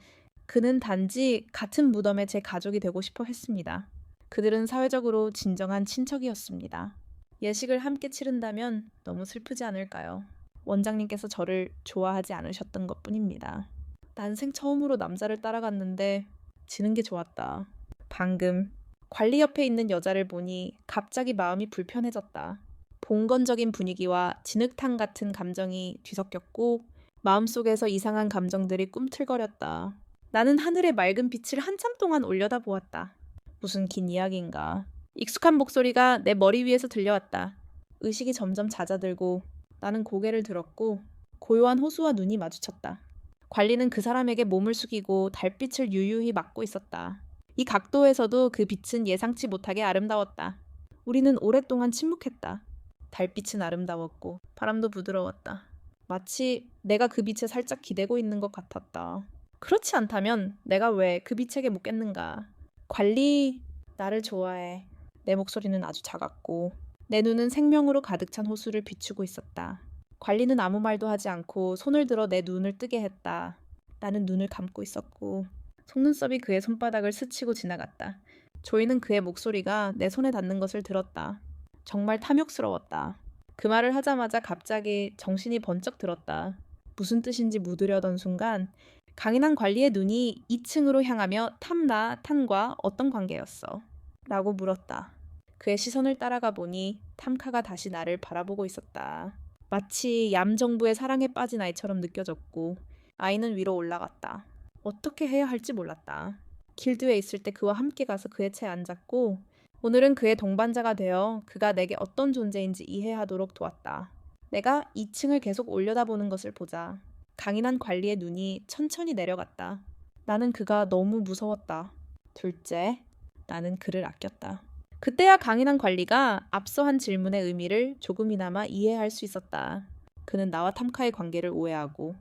그는 단지 같은 무덤에 제 가족이 되고 싶어 했습니다. 그들은 사회적으로 진정한 친척이었습니다. 예식을 함께 치른다면 너무 슬프지 않을까요? 원장님께서 저를 좋아하지 않으셨던 것뿐입니다. 난생 처음으로 남자를 따라갔는데 지는 게 좋았다. 방금 관리 옆에 있는 여자를 보니 갑자기 마음이 불편해졌다. 봉건적인 분위기와 진흙탕 같은 감정이 뒤섞였고 마음속에서 이상한 감정들이 꿈틀거렸다. 나는 하늘의 맑은 빛을 한참 동안 올려다보았다. 무슨 긴 이야기인가. 익숙한 목소리가 내 머리 위에서 들려왔다. 의식이 점점 잦아들고 나는 고개를 들었고 고요한 호수와 눈이 마주쳤다. 관리는 그 사람에게 몸을 숙이고 달빛을 유유히 맞고 있었다. 이 각도에서도 그 빛은 예상치 못하게 아름다웠다. 우리는 오랫동안 침묵했다. 달빛은 아름다웠고 바람도 부드러웠다. 마치 내가 그 빛에 살짝 기대고 있는 것 같았다. 그렇지 않다면 내가 왜 그 빛에게 묻겠는가. 관리, 나를 좋아해. 내 목소리는 아주 작았고 내 눈은 생명으로 가득 찬 호수를 비추고 있었다. 관리는 아무 말도 하지 않고 손을 들어 내 눈을 뜨게 했다. 나는 눈을 감고 있었고 속눈썹이 그의 손바닥을 스치고 지나갔다. 조이는 그의 목소리가 내 손에 닿는 것을 들었다. 정말 탐욕스러웠다. 그 말을 하자마자 갑자기 정신이 번쩍 들었다. 무슨 뜻인지 묻으려던 순간 강인한 관리의 눈이 2층으로 향하며 탐나 탄과 어떤 관계였어? 라고 물었다. 그의 시선을 따라가 보니 탐카가 다시 나를 바라보고 있었다. 마치 얌정부의 사랑에 빠진 아이처럼 느껴졌고 아이는 위로 올라갔다. 어떻게 해야 할지 몰랐다. 길드에 있을 때 그와 함께 가서 그의 채에 앉았고 오늘은 그의 동반자가 되어 그가 내게 어떤 존재인지 이해하도록 도왔다. 내가 2층을 계속 올려다보는 것을 보자 강인한 관리의 눈이 천천히 내려갔다. 나는 그가 너무 무서웠다. 둘째, 나는 그를 아꼈다. 그때야 강인한 관리가 앞서 한 질문의 의미를 조금이나마 이해할 수 있었다. 그는 나와 탐카의 관계를 오해하고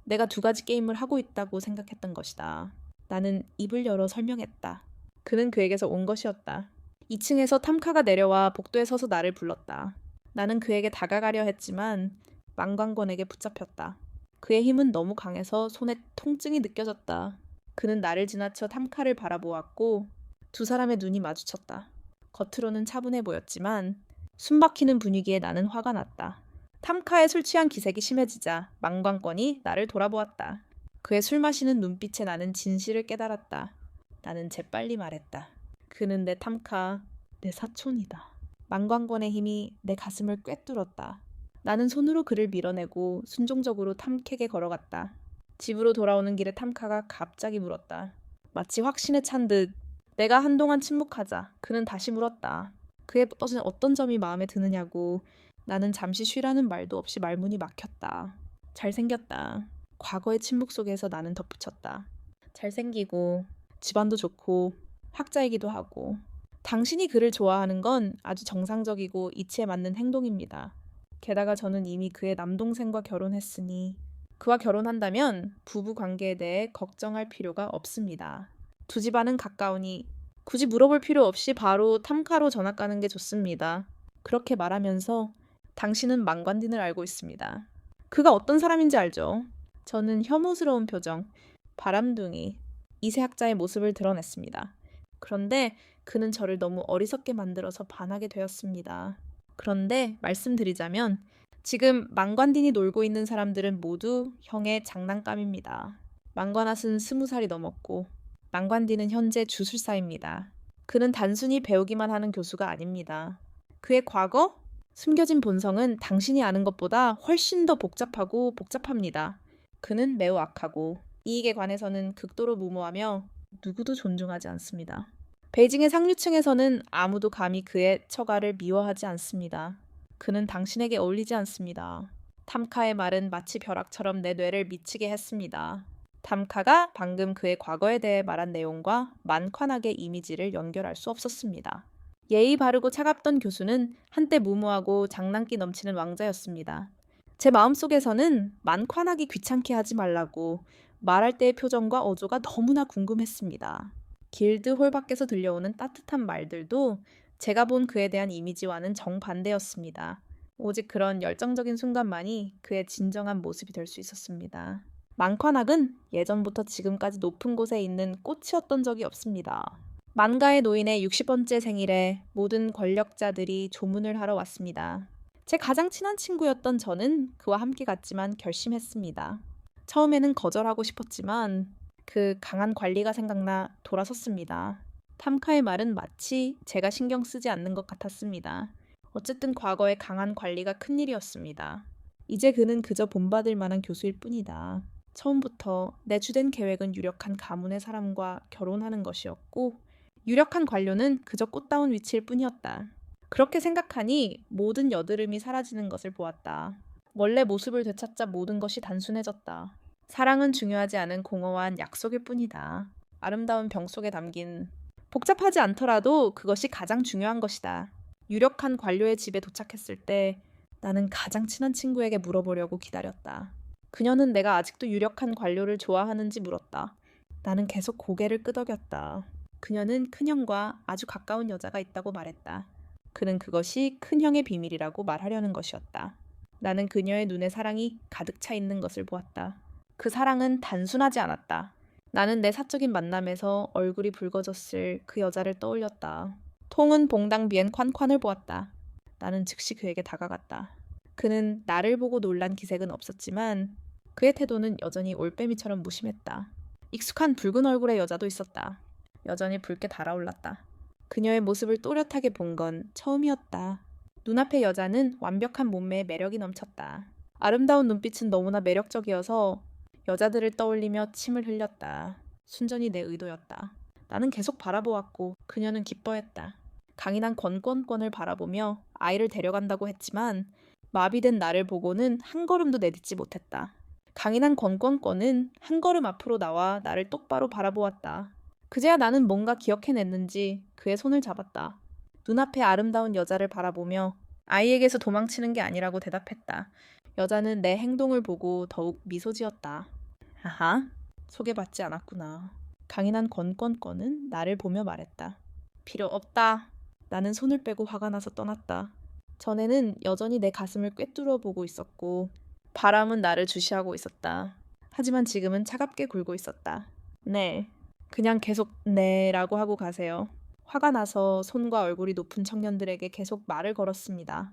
내가 2가지 게임을 하고 있다고 생각했던 것이다. 나는 입을 열어 설명했다. 그는 그에게서 온 것이었다. 2층에서 탐카가 내려와 복도에 서서 나를 불렀다. 나는 그에게 다가가려 했지만 망관권에게 붙잡혔다. 그의 힘은 너무 강해서 손에 통증이 느껴졌다. 그는 나를 지나쳐 탐카를 바라보았고 2사람의 눈이 마주쳤다. 겉으로는 차분해 보였지만 숨막히는 분위기에 나는 화가 났다. 탐카의 술 취한 기색이 심해지자 망관권이 나를 돌아보았다. 그의 술 마시는 눈빛에 나는 진실을 깨달았다. 나는 재빨리 말했다. 그는 내 탐카, 내 사촌이다. 망관권의 힘이 내 가슴을 꿰뚫었다. 나는 손으로 그를 밀어내고 순종적으로 탐캑에 걸어갔다. 집으로 돌아오는 길에 탐카가 갑자기 물었다. 마치 확신에 찬 듯 내가 한동안 침묵하자 그는 다시 물었다. 그의 어떤 점이 마음에 드느냐고. 나는 잠시 쉬라는 말도 없이 말문이 막혔다. 잘생겼다. 과거의 침묵 속에서 나는 덧붙였다. 잘생기고 집안도 좋고 학자이기도 하고 당신이 그를 좋아하는 건 아주 정상적이고 이치에 맞는 행동입니다. 게다가 저는 이미 그의 남동생과 결혼했으니 그와 결혼한다면 부부 관계에 대해 걱정할 필요가 없습니다. 2집안은 가까우니 굳이 물어볼 필요 없이 바로 탐카로 전학 가는 게 좋습니다. 그렇게 말하면서 당신은 망관딘을 알고 있습니다. 그가 어떤 사람인지 알죠? 저는 혐오스러운 표정, 바람둥이, 이세학자의 모습을 드러냈습니다. 그런데 그는 저를 너무 어리석게 만들어서 반하게 되었습니다. 그런데 말씀드리자면 지금 망관딘이 놀고 있는 사람들은 모두 형의 장난감입니다. 망관앗은 20살이 넘었고 망관딘은 현재 주술사입니다. 그는 단순히 배우기만 하는 교수가 아닙니다. 그의 과거? 숨겨진 본성은 당신이 아는 것보다 훨씬 더 복잡합니다. 그는 매우 악하고 이익에 관해서는 극도로 무모하며 누구도 존중하지 않습니다. 베이징의 상류층에서는 아무도 감히 그의 처가를 미워하지 않습니다. 그는 당신에게 어울리지 않습니다. 탐카의 말은 마치 벼락처럼 내 뇌를 미치게 했습니다. 탐카가 방금 그의 과거에 대해 말한 내용과 만관학의 이미지를 연결할 수 없었습니다. 예의 바르고 차갑던 교수는 한때 무모하고 장난기 넘치는 왕자였습니다. 제 마음속에서는 만관학이 귀찮게 하지 말라고 말할 때의 표정과 어조가 너무나 궁금했습니다. 길드 홀 밖에서 들려오는 따뜻한 말들도 제가 본 그에 대한 이미지와는 정반대였습니다. 오직 그런 열정적인 순간만이 그의 진정한 모습이 될 수 있었습니다. 망관학은 예전부터 지금까지 높은 곳에 있는 꽃이었던 적이 없습니다. 만가의 노인의 60번째 생일에 모든 권력자들이 조문을 하러 왔습니다. 제 가장 친한 친구였던 저는 그와 함께 갔지만 결심했습니다. 처음에는 거절하고 싶었지만 그 강한 관리가 생각나 돌아섰습니다. 탐카의 말은 마치 제가 신경 쓰지 않는 것 같았습니다. 어쨌든 과거의 강한 관리가 큰일이었습니다. 이제 그는 그저 본받을 만한 교수일 뿐이다. 처음부터 내 주된 계획은 유력한 가문의 사람과 결혼하는 것이었고 유력한 관료는 그저 꽃다운 위치일 뿐이었다. 그렇게 생각하니 모든 여드름이 사라지는 것을 보았다. 원래 모습을 되찾자 모든 것이 단순해졌다. 사랑은 중요하지 않은 공허한 약속일 뿐이다. 아름다운 병 속에 담긴 복잡하지 않더라도 그것이 가장 중요한 것이다. 유력한 관료의 집에 도착했을 때 나는 가장 친한 친구에게 물어보려고 기다렸다. 그녀는 내가 아직도 유력한 관료를 좋아하는지 물었다. 나는 계속 고개를 끄덕였다. 그녀는 큰형과 아주 가까운 여자가 있다고 말했다. 그는 그것이 큰형의 비밀이라고 말하려는 것이었다. 나는 그녀의 눈에 사랑이 가득 차 있는 것을 보았다. 그 사랑은 단순하지 않았다. 나는 내 사적인 만남에서 얼굴이 붉어졌을 그 여자를 떠올렸다. 통은 봉당 비엔 콴콴을 보았다. 나는 즉시 그에게 다가갔다. 그는 나를 보고 놀란 기색은 없었지만 그의 태도는 여전히 올빼미처럼 무심했다. 익숙한 붉은 얼굴의 여자도 있었다. 여전히 붉게 달아올랐다. 그녀의 모습을 또렷하게 본 건 처음이었다. 눈앞의 여자는 완벽한 몸매에 매력이 넘쳤다. 아름다운 눈빛은 너무나 매력적이어서 여자들을 떠올리며 침을 흘렸다. 순전히 내 의도였다. 나는 계속 바라보았고 그녀는 기뻐했다. 강인한 권권권을 바라보며 아이를 데려간다고 했지만 마비된 나를 보고는 한 걸음도 내딛지 못했다. 강인한 권권권은 한 걸음 앞으로 나와 나를 똑바로 바라보았다. 그제야 나는 뭔가 기억해냈는지 그의 손을 잡았다. 눈앞의 아름다운 여자를 바라보며 아이에게서 도망치는 게 아니라고 대답했다. 여자는 내 행동을 보고 더욱 미소 지었다. 아하, 소개받지 않았구나. 강인한 권권권은 나를 보며 말했다. 필요 없다. 나는 손을 빼고 화가 나서 떠났다. 전에는 여전히 내 가슴을 꿰뚫어 보고 있었고 바람은 나를 주시하고 있었다. 하지만 지금은 차갑게 굴고 있었다. 네, 그냥 계속 네라고 하고 가세요. 화가 나서 손과 얼굴이 높은 청년들에게 계속 말을 걸었습니다.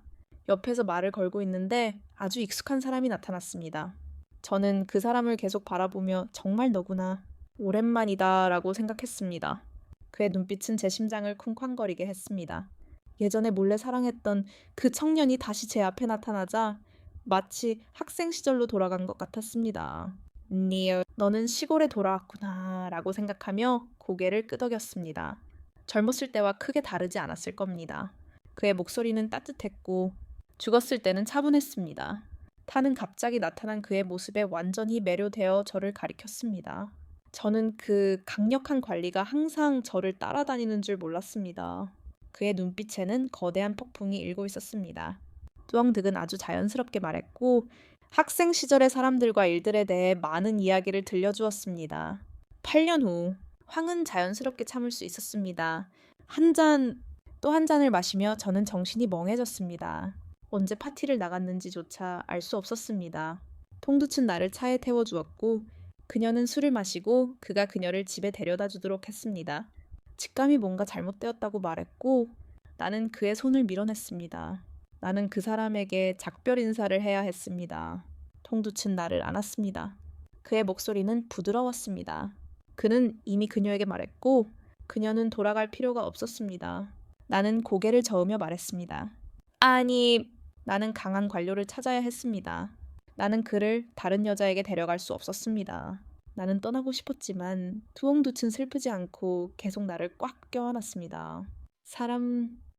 옆에서 말을 걸고 있는데 아주 익숙한 사람이 나타났습니다. 저는 그 사람을 계속 바라보며 정말 너구나, 오랜만이다 라고 생각했습니다. 그의 눈빛은 제 심장을 쿵쾅거리게 했습니다. 예전에 몰래 사랑했던 그 청년이 다시 제 앞에 나타나자 마치 학생 시절로 돌아간 것 같았습니다. 니어, 너는 시골에 돌아왔구나 라고 생각하며 고개를 끄덕였습니다. 젊었을 때와 크게 다르지 않았을 겁니다. 그의 목소리는 따뜻했고 죽었을 때는 차분했습니다. 타는 갑자기 나타난 그의 모습에 완전히 매료되어 저를 가리켰습니다. 저는 그 강력한 관리가 항상 저를 따라다니는 줄 몰랐습니다. 그의 눈빛에는 거대한 폭풍이 일고 있었습니다. 뚜엉득은 아주 자연스럽게 말했고 학생 시절의 사람들과 일들에 대해 많은 이야기를 들려주었습니다. 8년 후 황은 자연스럽게 참을 수 있었습니다. 또 한 잔을 마시며 저는 정신이 멍해졌습니다. 언제 파티를 나갔는지조차 알 수 없었습니다. 통두춘 나를 차에 태워주었고 그녀는 술을 마시고 그가 그녀를 집에 데려다 주도록 했습니다. 직감이 뭔가 잘못되었다고 말했고 나는 그의 손을 밀어냈습니다. 나는 그 사람에게 작별 인사를 해야 했습니다. 통두춘 나를 안았습니다. 그의 목소리는 부드러웠습니다. 그는 이미 그녀에게 말했고 그녀는 돌아갈 필요가 없었습니다. 나는 고개를 저으며 말했습니다. 아니, 나는 강한 관료를 찾아야 했습니다. 나는 그를 다른 여자에게 데려갈 수 없었습니다. 나는 떠나고 싶었지만 투옹두춘 슬프지 않고 계속 나를 꽉 껴안았습니다.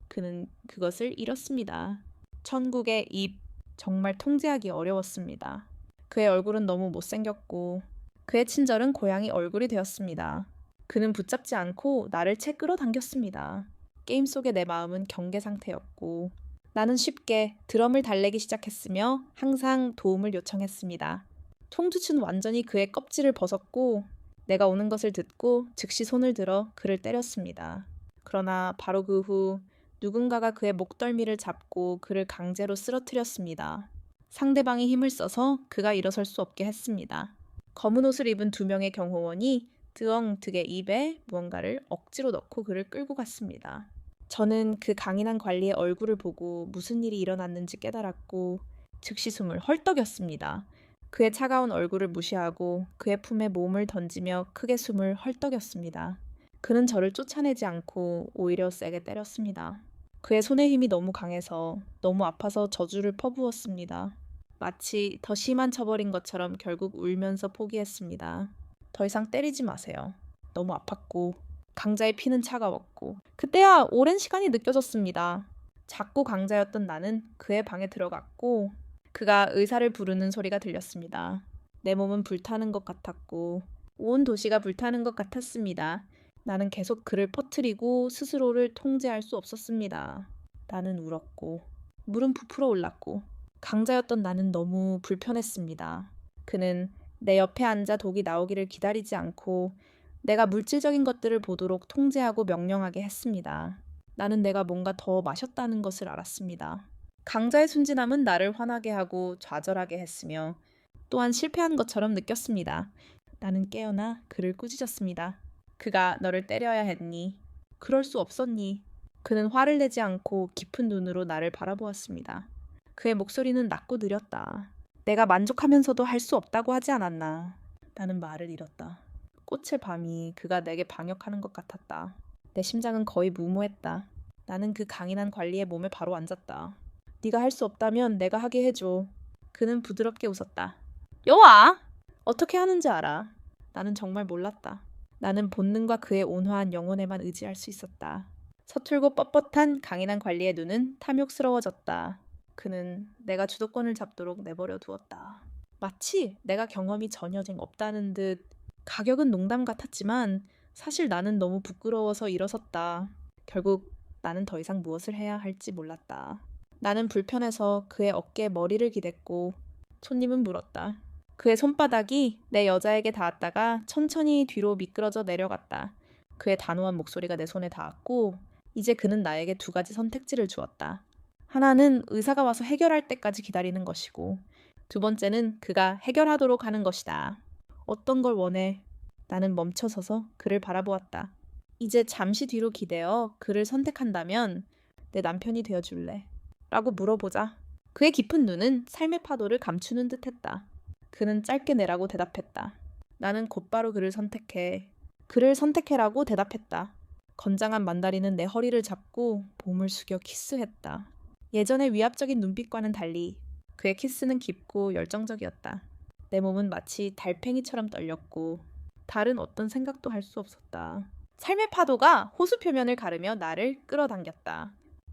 그는 그것을 잃었습니다. 천국의 입, 정말 통제하기 어려웠습니다. 그의 얼굴은 너무 못생겼고 그의 친절은 고양이 얼굴이 되었습니다. 그는 붙잡지 않고 나를 채 끌어당겼습니다. 게임 속의 내 마음은 경계 상태였고 나는 쉽게 드럼을 달래기 시작했으며 항상 도움을 요청했습니다. 통두춘 완전히 그의 껍질을 벗었고 내가 오는 것을 듣고 즉시 손을 들어 그를 때렸습니다. 그러나 바로 그 후 누군가가 그의 목덜미를 잡고 그를 강제로 쓰러뜨렸습니다. 상대방이 힘을 써서 그가 일어설 수 없게 했습니다. 검은 옷을 입은 두 명의 경호원이 드엉드게 입에 무언가를 억지로 넣고 그를 끌고 갔습니다. 저는 그 강인한 관리의 얼굴을 보고 무슨 일이 일어났는지 깨달았고 즉시 숨을 헐떡였습니다. 그의 차가운 얼굴을 무시하고 그의 품에 몸을 던지며 크게 숨을 헐떡였습니다. 그는 저를 쫓아내지 않고 오히려 세게 때렸습니다. 그의 손의 힘이 너무 강해서 너무 아파서 저주를 퍼부었습니다. 마치 더 심한 처벌인 것처럼 결국 울면서 포기했습니다. 더 이상 때리지 마세요. 너무 아팠고 강자의 피는 차가웠고 그때야 오랜 시간이 느껴졌습니다. 작고 강자였던 나는 그의 방에 들어갔고 그가 의사를 부르는 소리가 들렸습니다. 내 몸은 불타는 것 같았고 온 도시가 불타는 것 같았습니다. 나는 계속 그를 퍼뜨리고 스스로를 통제할 수 없었습니다. 나는 울었고 물은 부풀어 올랐고 강자였던 나는 너무 불편했습니다. 그는 내 옆에 앉아 독이 나오기를 기다리지 않고 내가 물질적인 것들을 보도록 통제하고 명령하게 했습니다. 나는 내가 뭔가 더 마셨다는 것을 알았습니다. 강자의 순진함은 나를 화나게 하고 좌절하게 했으며 또한 실패한 것처럼 느꼈습니다. 나는 깨어나 그를 꾸짖었습니다. 그가 너를 때려야 했니? 그럴 수 없었니? 그는 화를 내지 않고 깊은 눈으로 나를 바라보았습니다. 그의 목소리는 낮고 느렸다. 내가 만족하면서도 할 수 없다고 하지 않았나? 나는 말을 잃었다. 꽃의 밤이 그가 내게 방역하는 것 같았다. 내 심장은 거의 무모했다. 나는 그 강인한 관리의 몸에 바로 앉았다. 네가 할 수 없다면 내가 하게 해줘. 그는 부드럽게 웃었다. 여와! 어떻게 하는지 알아. 나는 정말 몰랐다. 나는 본능과 그의 온화한 영혼에만 의지할 수 있었다. 서툴고 뻣뻣한 강인한 관리의 눈은 탐욕스러워졌다. 그는 내가 주도권을 잡도록 내버려 두었다. 마치 내가 경험이 전혀 없다는 듯 가격은 농담 같았지만 사실 나는 너무 부끄러워서 일어섰다. 결국 나는 더 이상 무엇을 해야 할지 몰랐다. 나는 불편해서 그의 어깨에 머리를 기댔고 손님은 물었다. 그의 손바닥이 내 여자에게 닿았다가 천천히 뒤로 미끄러져 내려갔다. 그의 단호한 목소리가 내 손에 닿았고 이제 그는 나에게 두 가지 선택지를 주었다. 하나는 의사가 와서 해결할 때까지 기다리는 것이고 두 번째는 그가 해결하도록 하는 것이다. 어떤 걸 원해? 나는 멈춰서서 그를 바라보았다. 이제 잠시 뒤로 기대어 그를 선택한다면 내 남편이 되어줄래? 라고 물어보자. 그의 깊은 눈은 삶의 파도를 감추는 듯했다. 그는 짧게 내라고 대답했다. 나는 곧바로 그를 선택해라고 대답했다. 건장한 만다리는 내 허리를 잡고 몸을 숙여 키스했다. 예전의 위압적인 눈빛과는 달리 그의 키스는 깊고 열정적이었다. 내 몸은 마치 달팽이처럼 떨렸고 다른 어떤 생각도 할 수 없었다. 삶의 파도가 호수 표면을 가르며 나를 끌어당겼다.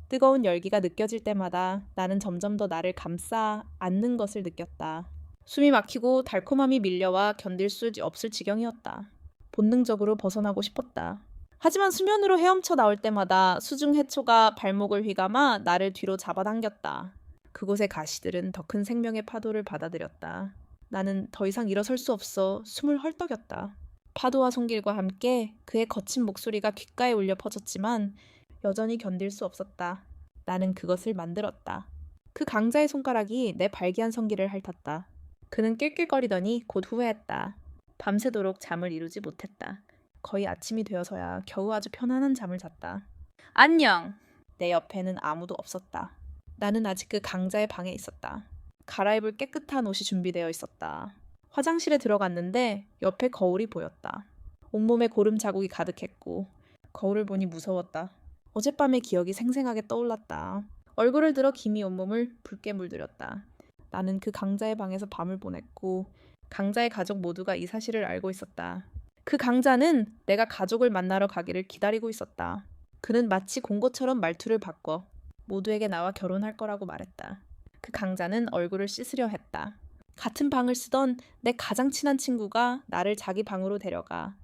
뜨거운 열기가 느껴질 때마다 나는 점점 더 나를 감싸 안는 것을 느꼈다. 숨이 막히고 달콤함이 밀려와 견딜 수 없을 지경이었다. 본능적으로 벗어나고 싶었다. 하지만 수면으로 헤엄쳐 나올 때마다 수중 해초가 발목을 휘감아 나를 뒤로 잡아당겼다. 그곳의 가시들은 더 큰 생명의 파도를 받아들였다. 나는 더 이상 일어설 수 없어 숨을 헐떡였다. 파도와 손길과 함께 그의 거친 목소리가 귓가에 울려 퍼졌지만 여전히 견딜 수 없었다. 나는 그것을 만들었다. 그 강자의 손가락이 내 발기한 성기를 핥았다. 그는 낄낄거리더니 곧 후회했다. 밤새도록 잠을 이루지 못했다. 거의 아침이 되어서야 겨우 아주 편안한 잠을 잤다. 안녕! 내 옆에는 아무도 없었다. 나는 아직 그 강자의 방에 있었다. 갈아입을 깨끗한 옷이 준비되어 있었다. 화장실에 들어갔는데 옆에 거울이 보였다. 온몸에 고름 자국이 가득했고 거울을 보니 무서웠다. 어젯밤의 기억이 생생하게 떠올랐다. 얼굴을 들어 김이 온몸을 붉게 물들였다. 나는 그 강자의 방에서 밤을 보냈고 강자의 가족 모두가 이 사실을 알고 있었다. 그 강자는 내가 가족을 만나러 가기를 기다리고 있었다. 그는 마치 공고처럼 말투를 바꿔 모두에게 나와 결혼할 거라고 말했다. 그 강자는 얼굴을 씻으려 했다. 같은 방을 쓰던 내 가장 친한 친구가 나를 자기 방으로 데려가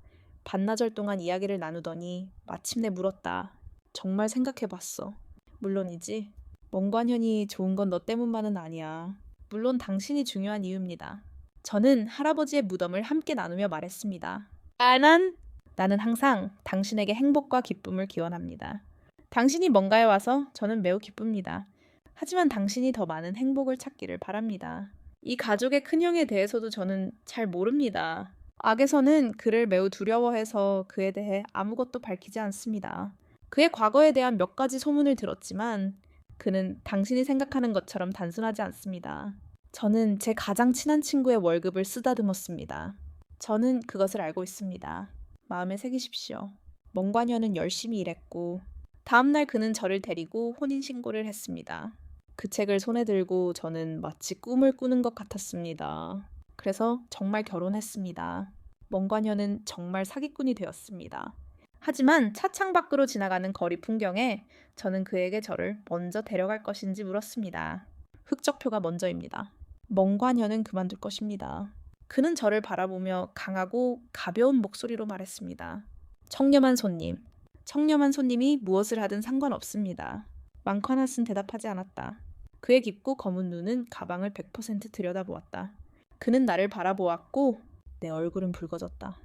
반나절 동안 이야기를 나누더니 마침내 물었다. 정말 생각해봤어. 물론이지. 멍관현이 좋은 건 너 때문만은 아니야. 물론 당신이 중요한 이유입니다. 저는 할아버지의 무덤을 함께 나누며 말했습니다. 나는 항상 당신에게 행복과 기쁨을 기원합니다. 당신이 뭔가에 와서 저는 매우 기쁩니다. 하지만 당신이 더 많은 행복을 찾기를 바랍니다. 이 가족의 큰형에 대해서도 저는 잘 모릅니다. 악에서는 그를 매우 두려워해서 그에 대해 아무것도 밝히지 않습니다. 그의 과거에 대한 몇 가지 소문을 들었지만 그는 당신이 생각하는 것처럼 단순하지 않습니다. 저는 제 가장 친한 친구의 월급을 쓰다듬었습니다. 저는 그것을 알고 있습니다. 마음에 새기십시오. 멍관녀는 열심히 일했고 다음날 그는 저를 데리고 혼인신고를 했습니다. 그 책을 손에 들고 저는 마치 꿈을 꾸는 것 같았습니다. 그래서 정말 결혼했습니다. 멍관녀는 정말 사기꾼이 되었습니다. 하지만 차창 밖으로 지나가는 거리 풍경에 저는 그에게 저를 먼저 데려갈 것인지 물었습니다. 흑적표가 먼저입니다. 멍관녀는 그만둘 것입니다. 그는 저를 바라보며 강하고 가벼운 목소리로 말했습니다. 청렴한 손님. 청렴한 손님이 무엇을 하든 상관없습니다. 망커나스는 대답하지 않았다. 그의 깊고 검은 눈은 가방을 100% 들여다보았다. 그는 나를 바라보았고 내 얼굴은 붉어졌다.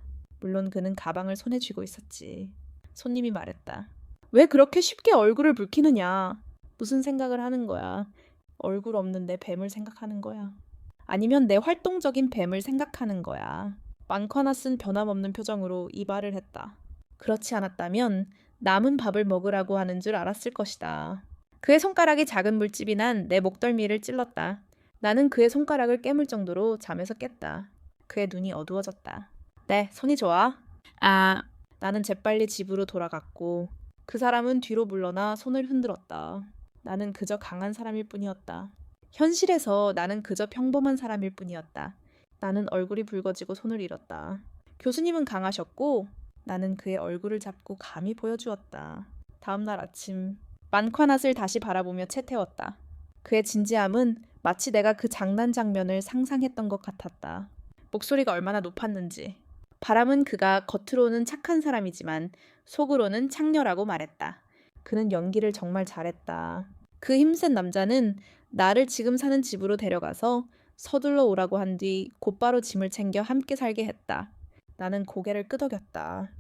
물론 그는 가방을 손에 쥐고 있었지. 손님이 말했다. 왜 그렇게 쉽게 얼굴을 붉히느냐? 무슨 생각을 하는 거야? 얼굴 없는 내 뱀을 생각하는 거야. 아니면 내 활동적인 뱀을 생각하는 거야. 망커나스는 변함없는 표정으로 이 말을 했다. 그렇지 않았다면 남은 밥을 먹으라고 하는 줄 알았을 것이다. 그의 손가락이 작은 물집이 난 내 목덜미를 찔렀다. 나는 그의 손가락을 깨물 정도로 잠에서 깼다. 그의 눈이 어두워졌다. 네, 손이 좋아. 나는 재빨리 집으로 돌아갔고 그 사람은 뒤로 물러나 손을 흔들었다. 나는 그저 강한 사람일 뿐이었다. 현실에서 나는 그저 평범한 사람일 뿐이었다. 나는 얼굴이 붉어지고 손을 잃었다. 교수님은 강하셨고 나는 그의 얼굴을 잡고 감히 보여주었다. 다음 날 아침 만ኳ낫을 다시 바라보며 채태웠다. 그의 진지함은 마치 내가 그 장난 장면을 상상했던 것 같았다. 목소리가 얼마나 높았는지. 바람은 그가 겉으로는 착한 사람이지만 속으로는 창녀라고 말했다. 그는 연기를 정말 잘했다. 그 힘센 남자는 나를 지금 사는 집으로 데려가서 서둘러 오라고 한 뒤 곧바로 짐을 챙겨 함께 살게 했다. 나는 고개를 끄덕였다.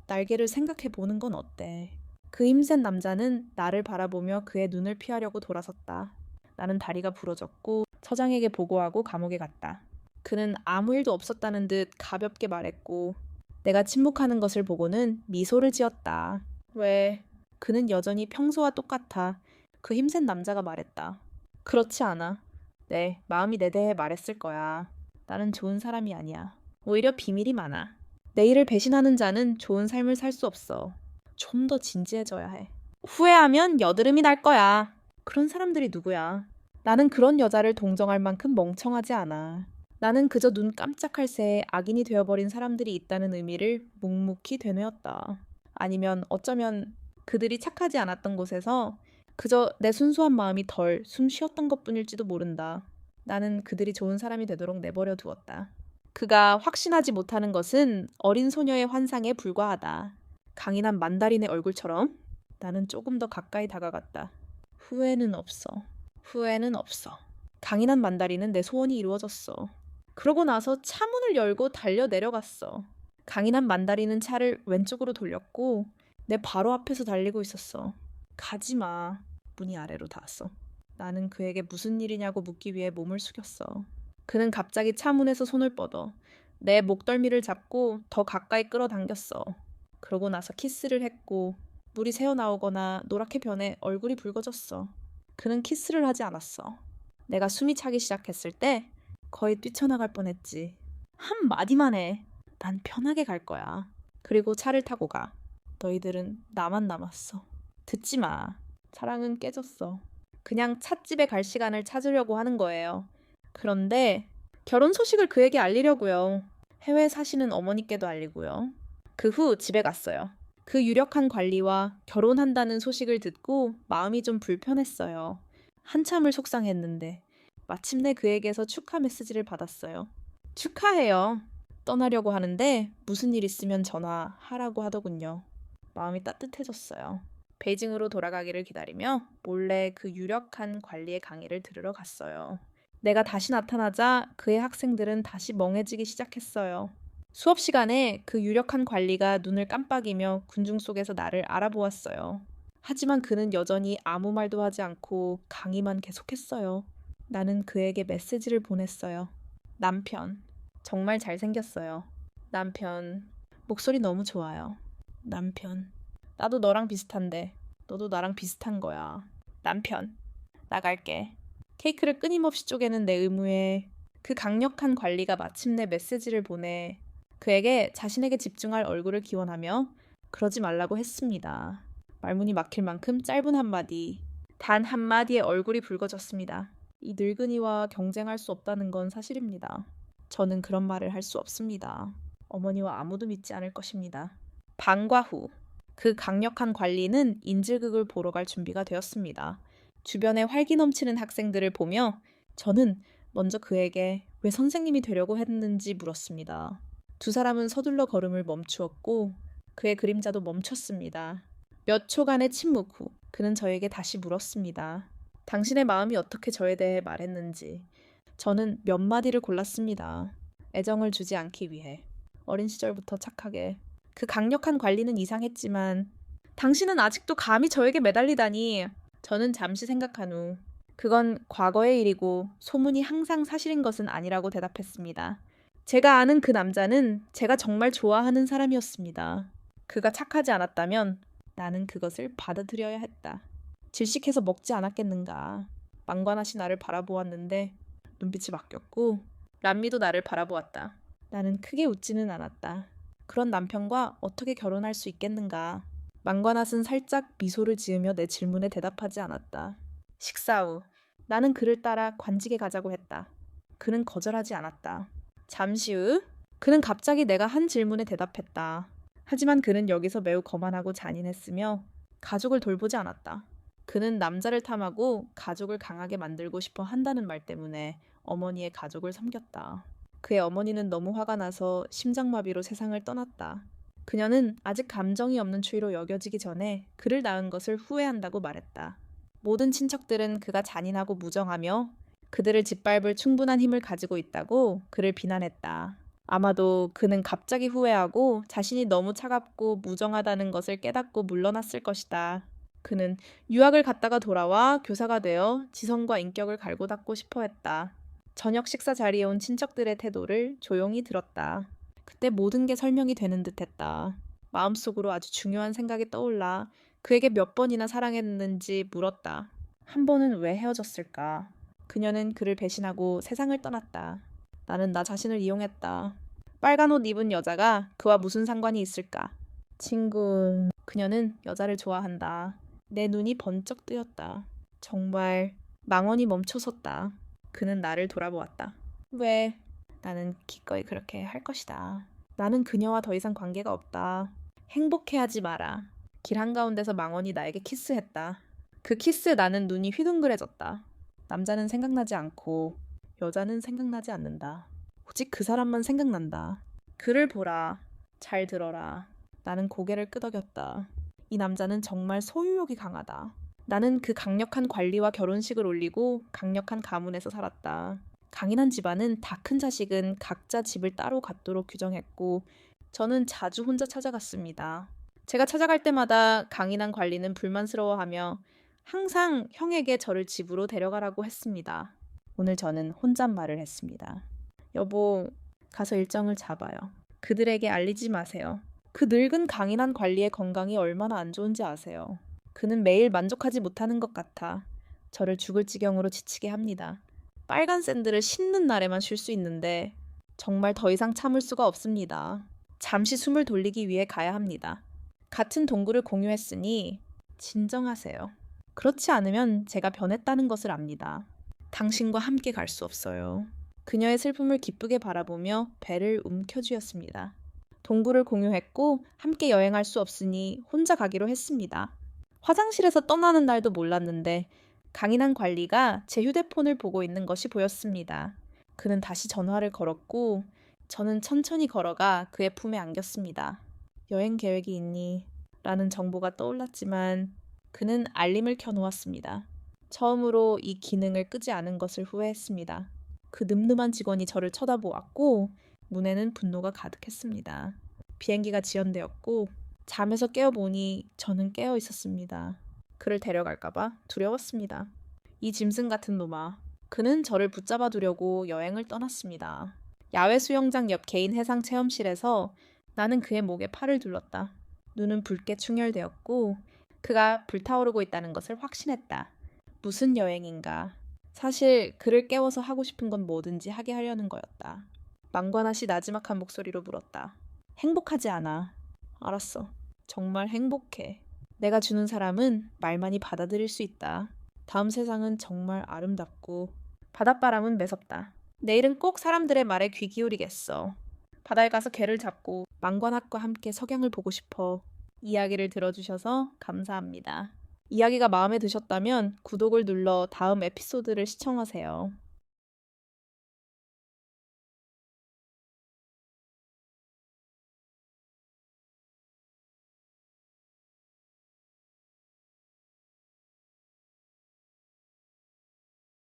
날개를 생각해 보는 건 어때? 그 힘센 남자는 나를 바라보며 그의 눈을 피하려고 돌아섰다. 나는 다리가 부러졌고 처장에게 보고하고 감옥에 갔다. 그는 아무 일도 없었다는 듯 가볍게 말했고 내가 침묵하는 것을 보고는 미소를 지었다. 왜? 그는 여전히 평소와 똑같아. 그 힘센 남자가 말했다. 그렇지 않아. 네, 마음이 내 대해 말했을 거야. 나는 좋은 사람이 아니야. 오히려 비밀이 많아. 내일을 배신하는 자는 좋은 삶을 살 수 없어. 좀 더 진지해져야 해. 후회하면 여드름이 날 거야. 그런 사람들이 누구야? 나는 그런 여자를 동정할 만큼 멍청하지 않아. 나는 그저 눈 깜짝할 새에 악인이 되어버린 사람들이 있다는 의미를 묵묵히 되뇌었다. 아니면 어쩌면 그들이 착하지 않았던 곳에서 그저 내 순수한 마음이 덜 숨 쉬었던 것뿐일지도 모른다. 나는 그들이 좋은 사람이 되도록 내버려 두었다. 그가 확신하지 못하는 것은 어린 소녀의 환상에 불과하다. 강인한 만다린의 얼굴처럼 나는 조금 더 가까이 다가갔다. 후회는 없어. 후회는 없어. 강인한 만다린은 내 소원이 이루어졌어. 그러고 나서 차 문을 열고 달려 내려갔어. 강인한 만다린은 차를 왼쪽으로 돌렸고 내 바로 앞에서 달리고 있었어. 가지마. 문이 아래로 닿았어. 나는 그에게 무슨 일이냐고 묻기 위해 몸을 숙였어. 그는 갑자기 차 문에서 손을 뻗어 내 목덜미를 잡고 더 가까이 끌어당겼어. 그러고 나서 키스를 했고 물이 새어나오거나 노랗게 변해 얼굴이 붉어졌어. 그는 키스를 하지 않았어. 내가 숨이 차기 시작했을 때 거의 뛰쳐나갈 뻔했지. 한 마디만 해. 난 편하게 갈 거야. 그리고 차를 타고 가. 너희들은 나만 남았어. 듣지 마. 사랑은 깨졌어. 그냥 찻집에 갈 시간을 찾으려고 하는 거예요. 그런데 결혼 소식을 그에게 알리려고요. 해외에 사시는 어머니께도 알리고요. 그 후 집에 갔어요. 그 유력한 관리와 결혼한다는 소식을 듣고 마음이 좀 불편했어요. 한참을 속상했는데 마침내 그에게서 축하 메시지를 받았어요. 축하해요. 떠나려고 하는데 무슨 일 있으면 전화하라고 하더군요. 마음이 따뜻해졌어요. 베이징으로 돌아가기를 기다리며 몰래 그 유력한 관리의 강의를 들으러 갔어요. 내가 다시 나타나자 그의 학생들은 다시 멍해지기 시작했어요. 수업 시간에 그 유력한 관리가 눈을 깜빡이며 군중 속에서 나를 알아보았어요. 하지만 그는 여전히 아무 말도 하지 않고 강의만 계속했어요. 나는 그에게 메시지를 보냈어요. 남편, 정말 잘생겼어요. 남편, 목소리 너무 좋아요. 남편, 나도 너랑 비슷한데 너도 나랑 비슷한 거야. 남편, 나갈게. 케이크를 끊임없이 쪼개는 내 의무에 그 강력한 관리가 마침내 메시지를 보내 그에게 자신에게 집중할 얼굴을 기원하며 그러지 말라고 했습니다. 말문이 막힐 만큼 짧은 한마디, 단 한마디에 얼굴이 붉어졌습니다. 이 늙은이와 경쟁할 수 없다는 건 사실입니다. 저는 그런 말을 할 수 없습니다. 어머니와 아무도 믿지 않을 것입니다. 방과 후, 그 강력한 관리는 인질극을 보러 갈 준비가 되었습니다. 주변에 활기 넘치는 학생들을 보며 저는 먼저 그에게 왜 선생님이 되려고 했는지 물었습니다. 두 사람은 서둘러 걸음을 멈추었고 그의 그림자도 멈췄습니다. 몇 초간의 침묵 후 그는 저에게 다시 물었습니다. 당신의 마음이 어떻게 저에 대해 말했는지. 저는 몇 마디를 골랐습니다. 애정을 주지 않기 위해. 어린 시절부터 착하게. 그 강력한 관리는 이상했지만 당신은 아직도 감히 저에게 매달리다니. 저는 잠시 생각한 후 그건 과거의 일이고 소문이 항상 사실인 것은 아니라고 대답했습니다. 제가 아는 그 남자는 제가 정말 좋아하는 사람이었습니다. 그가 착하지 않았다면 나는 그것을 받아들여야 했다. 질식해서 먹지 않았겠는가. 망관하시 나를 바라보았는데 눈빛이 바뀌었고 람미도 나를 바라보았다. 나는 크게 웃지는 않았다. 그런 남편과 어떻게 결혼할 수 있겠는가. 망관앗은 살짝 미소를 지으며 내 질문에 대답하지 않았다. 식사 후 나는 그를 따라 관직에 가자고 했다. 그는 거절하지 않았다. 잠시 후 그는 갑자기 내가 한 질문에 대답했다. 하지만 그는 여기서 매우 거만하고 잔인했으며 가족을 돌보지 않았다. 그는 남자를 탐하고 가족을 강하게 만들고 싶어 한다는 말 때문에 어머니의 가족을 섬겼다. 그의 어머니는 너무 화가 나서 심장마비로 세상을 떠났다. 그녀는 아직 감정이 없는 추위로 여겨지기 전에 그를 낳은 것을 후회한다고 말했다. 모든 친척들은 그가 잔인하고 무정하며 그들을 짓밟을 충분한 힘을 가지고 있다고 그를 비난했다. 아마도 그는 갑자기 후회하고 자신이 너무 차갑고 무정하다는 것을 깨닫고 물러났을 것이다. 그는 유학을 갔다가 돌아와 교사가 되어 지성과 인격을 갈고 닦고 싶어 했다. 저녁 식사 자리에 온 친척들의 태도를 조용히 들었다. 그때 모든 게 설명이 되는 듯했다. 마음속으로 아주 중요한 생각이 떠올라 그에게 몇 번이나 사랑했는지 물었다. 한 번은 왜 헤어졌을까? 그녀는 그를 배신하고 세상을 떠났다. 나는 나 자신을 이용했다. 빨간 옷 입은 여자가 그와 무슨 상관이 있을까? 친구... 그녀는 여자를 좋아한다. 내 눈이 번쩍 뜨였다. 정말 망언이 멈춰섰다. 그는 나를 돌아보았다. 왜? 나는 기꺼이 그렇게 할 것이다. 나는 그녀와 더 이상 관계가 없다. 행복해하지 마라. 길 한가운데서 망언이 나에게 키스했다. 그 키스에 나는 눈이 휘둥그레졌다. 남자는 생각나지 않고 여자는 생각나지 않는다. 오직 그 사람만 생각난다. 그를 보라. 잘 들어라. 나는 고개를 끄덕였다. 이 남자는 정말 소유욕이 강하다. 나는 그 강력한 관리와 결혼식을 올리고 강력한 가문에서 살았다. 강인한 집안은 다 큰 자식은 각자 집을 따로 갖도록 규정했고 저는 자주 혼자 찾아갔습니다. 제가 찾아갈 때마다 강인한 관리는 불만스러워하며 항상 형에게 저를 집으로 데려가라고 했습니다. 오늘 저는 혼잣말을 했습니다. 여보, 가서 일정을 잡아요. 그들에게 알리지 마세요. 그 늙은 강인한 관리의 건강이 얼마나 안 좋은지 아세요. 그는 매일 만족하지 못하는 것 같아 저를 죽을 지경으로 지치게 합니다. 빨간 샌들을 신는 날에만 쉴 수 있는데 정말 더 이상 참을 수가 없습니다. 잠시 숨을 돌리기 위해 가야 합니다. 같은 동굴을 공유했으니 진정하세요. 그렇지 않으면 제가 변했다는 것을 압니다. 당신과 함께 갈 수 없어요. 그녀의 슬픔을 기쁘게 바라보며 배를 움켜쥐었습니다. 동굴을 공유했고 함께 여행할 수 없으니 혼자 가기로 했습니다. 화장실에서 떠나는 날도 몰랐는데 강인한 관리가 제 휴대폰을 보고 있는 것이 보였습니다. 그는 다시 전화를 걸었고 저는 천천히 걸어가 그의 품에 안겼습니다. 여행 계획이 있니? 라는 정보가 떠올랐지만 그는 알림을 켜놓았습니다. 처음으로 이 기능을 끄지 않은 것을 후회했습니다. 그 늠름한 직원이 저를 쳐다보았고 문에는 분노가 가득했습니다. 비행기가 지연되었고 잠에서 깨어보니 저는 깨어 있었습니다. 그를 데려갈까봐 두려웠습니다. 이 짐승 같은 놈아. 그는 저를 붙잡아 두려고 여행을 떠났습니다. 야외 수영장 옆 개인 해상 체험실에서 나는 그의 목에 팔을 둘렀다. 눈은 붉게 충혈되었고 그가 불타오르고 있다는 것을 확신했다. 무슨 여행인가. 사실 그를 깨워서 하고 싶은 건 뭐든지 하게 하려는 거였다. 망관아시 나지막한 목소리로 물었다. 행복하지 않아. 알았어. 정말 행복해. 내가 주는 사람은 말만이 받아들일 수 있다. 다음 세상은 정말 아름답고 바닷바람은 매섭다. 내일은 꼭 사람들의 말에 귀 기울이겠어. 바다에 가서 개를 잡고 망관학과 함께 석양을 보고 싶어. 이야기를 들어주셔서 감사합니다. 이야기가 마음에 드셨다면 구독을 눌러 다음 에피소드를 시청하세요.